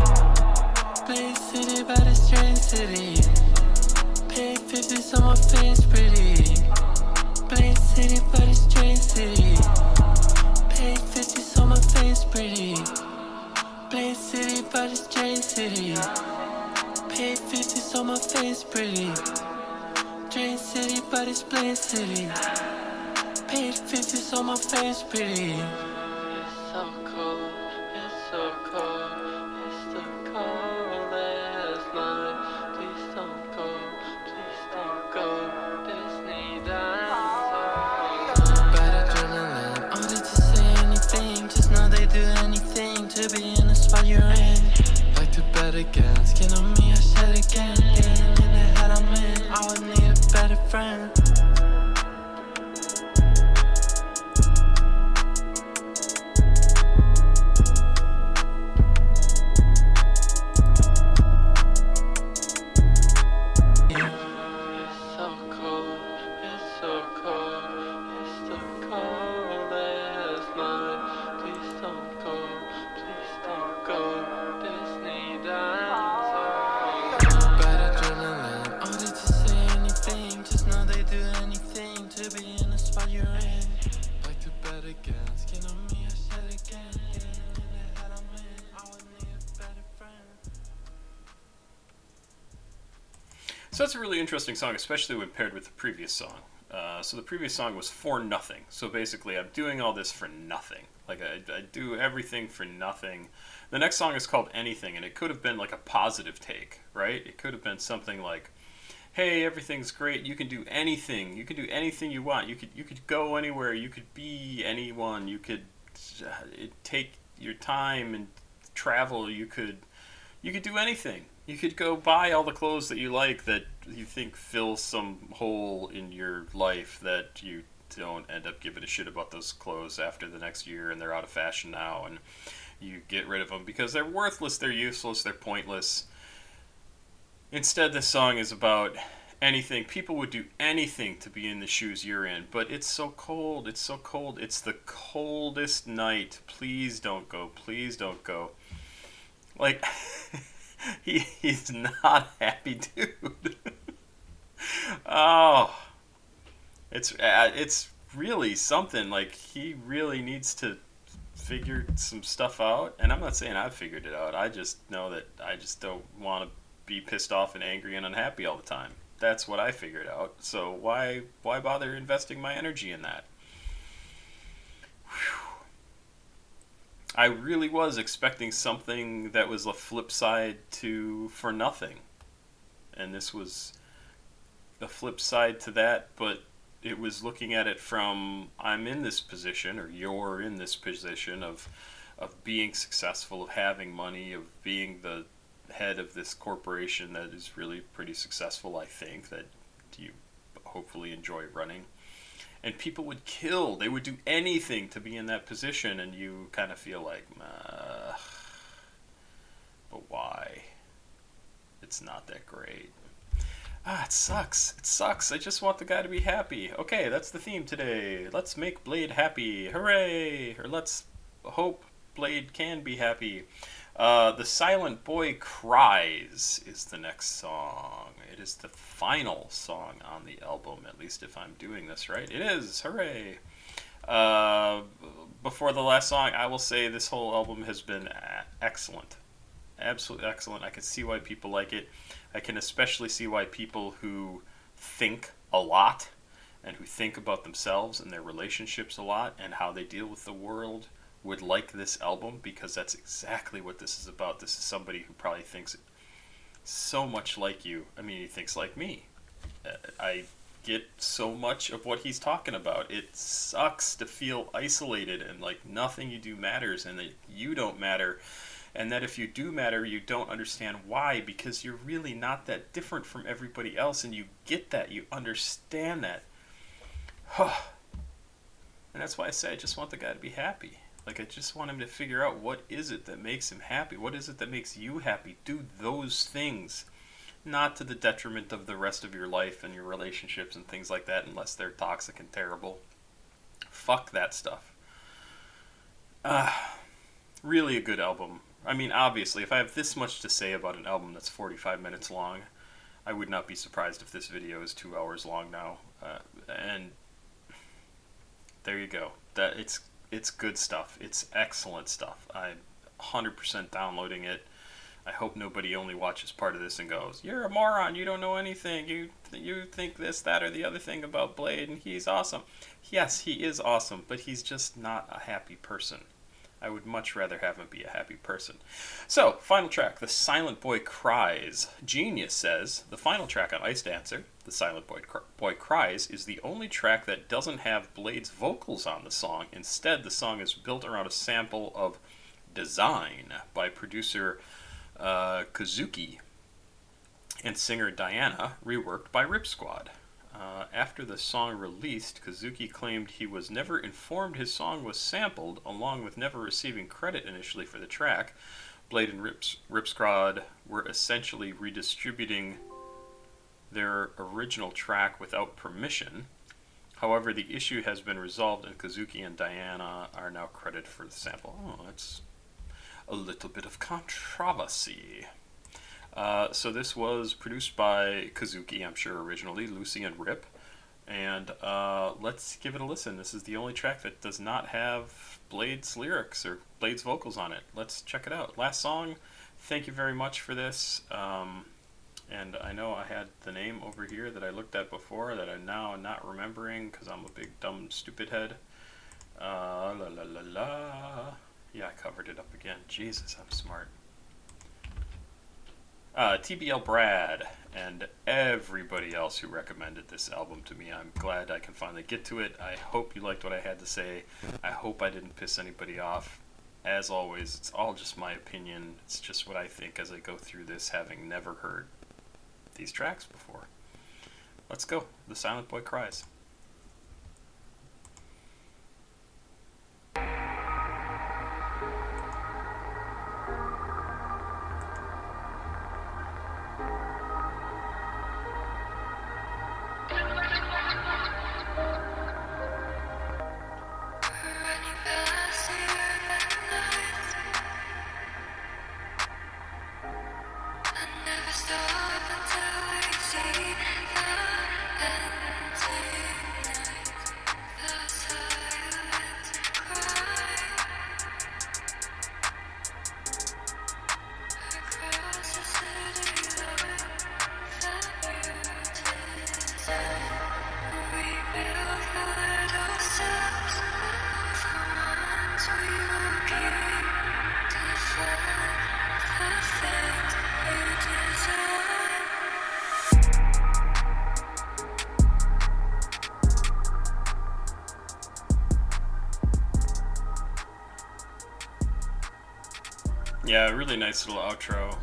low. Play city by the strange city. Pay 50s on my face pretty. Play city by the strange city. Pay 50s on my face pretty. Play city by the strange city. Pay 50s on my face pretty. Strange city by this plain city. Paid 50s on my face pretty. It's so cold, it's so cold, it's the coldest night. Please don't go, please don't go. Disney dance. Bad adrenaline, order to say anything. Just know they do anything to be in the spot you're in. Back to bed again, skin on me, I said again. Getting in the head I'm in, I would need a better friend. So that's a really interesting song, especially when paired with the previous song. So the previous song was For Nothing. So basically, I'm doing all this for nothing. Like, I do everything for nothing. The next song is called Anything, and it could have been like a positive take, right? It could have been something like, hey, everything's great. You can do anything. You can do anything you want. You could go anywhere. You could be anyone. You could take your time and travel. You could do anything. You could go buy all the clothes that you like that you think fill some hole in your life that you don't end up giving a shit about those clothes after the next year and they're out of fashion now and you get rid of them because they're worthless, they're useless, they're pointless. Instead, this song is about anything. People would do anything to be in the shoes you're in, but it's so cold, it's so cold. It's the coldest night. Please don't go, please don't go. Like... He's not a happy dude. Oh, it's really something. Like, he really needs to figure some stuff out. And I'm not saying I've figured it out. I just know that I just don't want to be pissed off and angry and unhappy all the time. That's what I figured out. So why bother investing my energy in that? Whew. I really was expecting something that was a flip side to For Nothing. And this was a flip side to that, but it was looking at it from, I'm in this position, or you're in this position of being successful, of having money, of being the head of this corporation that is really pretty successful, I think, that you hopefully enjoy running. And people would kill, they would do anything to be in that position, and you kind of feel like, but why? It's not that great. It sucks. It sucks. I just want the guy to be happy. Okay, that's the theme today. Let's make Blade happy. Hooray! Or let's hope Blade can be happy. The Silent Boy Cries is the next song. It is the final song on the album, at least if I'm doing this right. It is! Hooray! Before the last song, I will say this whole album has been excellent. Absolutely excellent. I can see why people like it. I can especially see why people who think a lot and who think about themselves and their relationships a lot and how they deal with the world would like this album, because that's exactly what this is about. This is somebody who probably thinks so much like you. I mean, he thinks like me. I get so much of what he's talking about. It sucks to feel isolated and like nothing you do matters and that you don't matter. And that if you do matter, you don't understand why, because you're really not that different from everybody else, and you get that, you understand that. And that's why I say I just want the guy to be happy. Like, I just want him to figure out what is it that makes him happy. What is it that makes you happy? Do those things. Not to the detriment of the rest of your life and your relationships and things like that, unless they're toxic and terrible. Fuck that stuff. Really a good album. I mean, obviously, if I have this much to say about an album that's 45 minutes long, I would not be surprised if this video is 2 hours long now. And there you go. That it's good stuff. It's excellent stuff. I'm 100% downloading it. I hope nobody only watches part of this and goes, "You're a moron, you don't know anything, you think this, that, or the other thing about Blade, and he's awesome." Yes, he is awesome, but he's just not a happy person. I would much rather have him be a happy person. So, final track, The Silent Boy Cries. Genius says, the final track on Icedancer, The Silent Boy Cries, is the only track that doesn't have Blade's vocals on the song. Instead, the song is built around a sample of Design by producer Kazuki and singer Diana, reworked by Ripsquadd. After the song released, Kazuki claimed he was never informed his song was sampled, along with never receiving credit initially for the track. Blade and Ripsquadd were essentially redistributing their original track without permission. However, the issue has been resolved, and Kazuki and Diana are now credited for the sample. Oh, that's a little bit of controversy. So this was produced by Kazuki, I'm sure originally, Lucy and Rip. And let's give it a listen. This is the only track that does not have Blade's lyrics or Blade's vocals on it. Let's check it out. Last song, thank you very much for this. And I know I had the name over here that I looked at before that I'm now not remembering because I'm a big dumb stupid head. La la la la. Yeah, I covered it up again. Jesus, I'm smart. TBL Brad and everybody else who recommended this album to me. I'm glad I can finally get to it. I hope you liked what I had to say. I hope I didn't piss anybody off. As always, it's all just my opinion. It's just what I think as I go through this, having never heard these tracks before. Let's go. The Silent Boy Cries. Yeah, really nice little outro.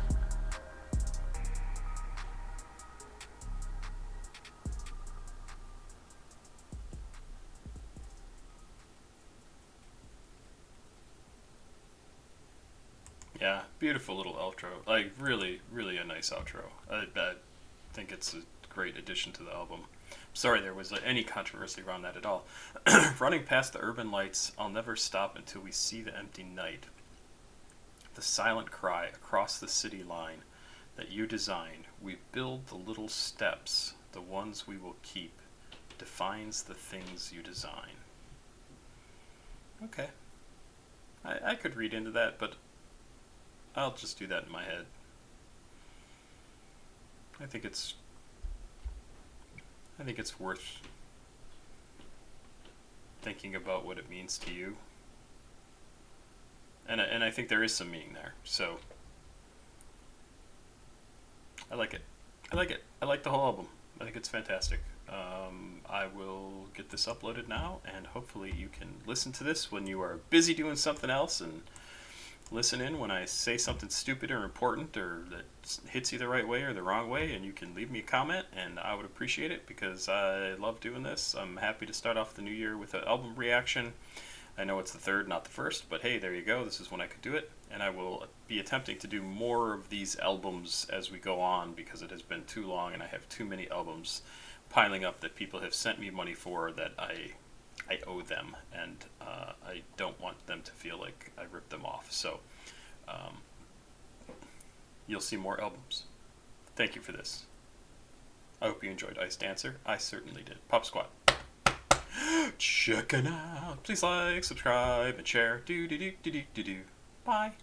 Yeah, beautiful little outro. Like, really, really a nice outro. I think it's a great addition to the album. Sorry there was any controversy around that at all. Running past the urban lights, I'll never stop until we see the empty night. The silent cry across the city line that you designed. We build the little steps, the ones we will keep, defines the things you design. Okay. I could read into that, but I'll just do that in my head. I think it's worth thinking about what it means to you. And I think there is some meaning there. So I like it. I like it. I like the whole album. I think it's fantastic. I will get this uploaded now, and hopefully you can listen to this when you are busy doing something else, and listen in when I say something stupid or important or that hits you the right way or the wrong way, and you can leave me a comment, and I would appreciate it because I love doing this. I'm happy to start off the new year with an album reaction. I know it's the third, not the first, but hey, there you go. This is when I could do it, and I will be attempting to do more of these albums as we go on because it has been too long and I have too many albums piling up that people have sent me money for that I owe them, and I don't want them to feel like I ripped them off. So you'll see more albums. Thank you for this. I hope you enjoyed Icedancer. I certainly did. Papasquatjon. Check it out. Please like, subscribe, and share. Do. Bye.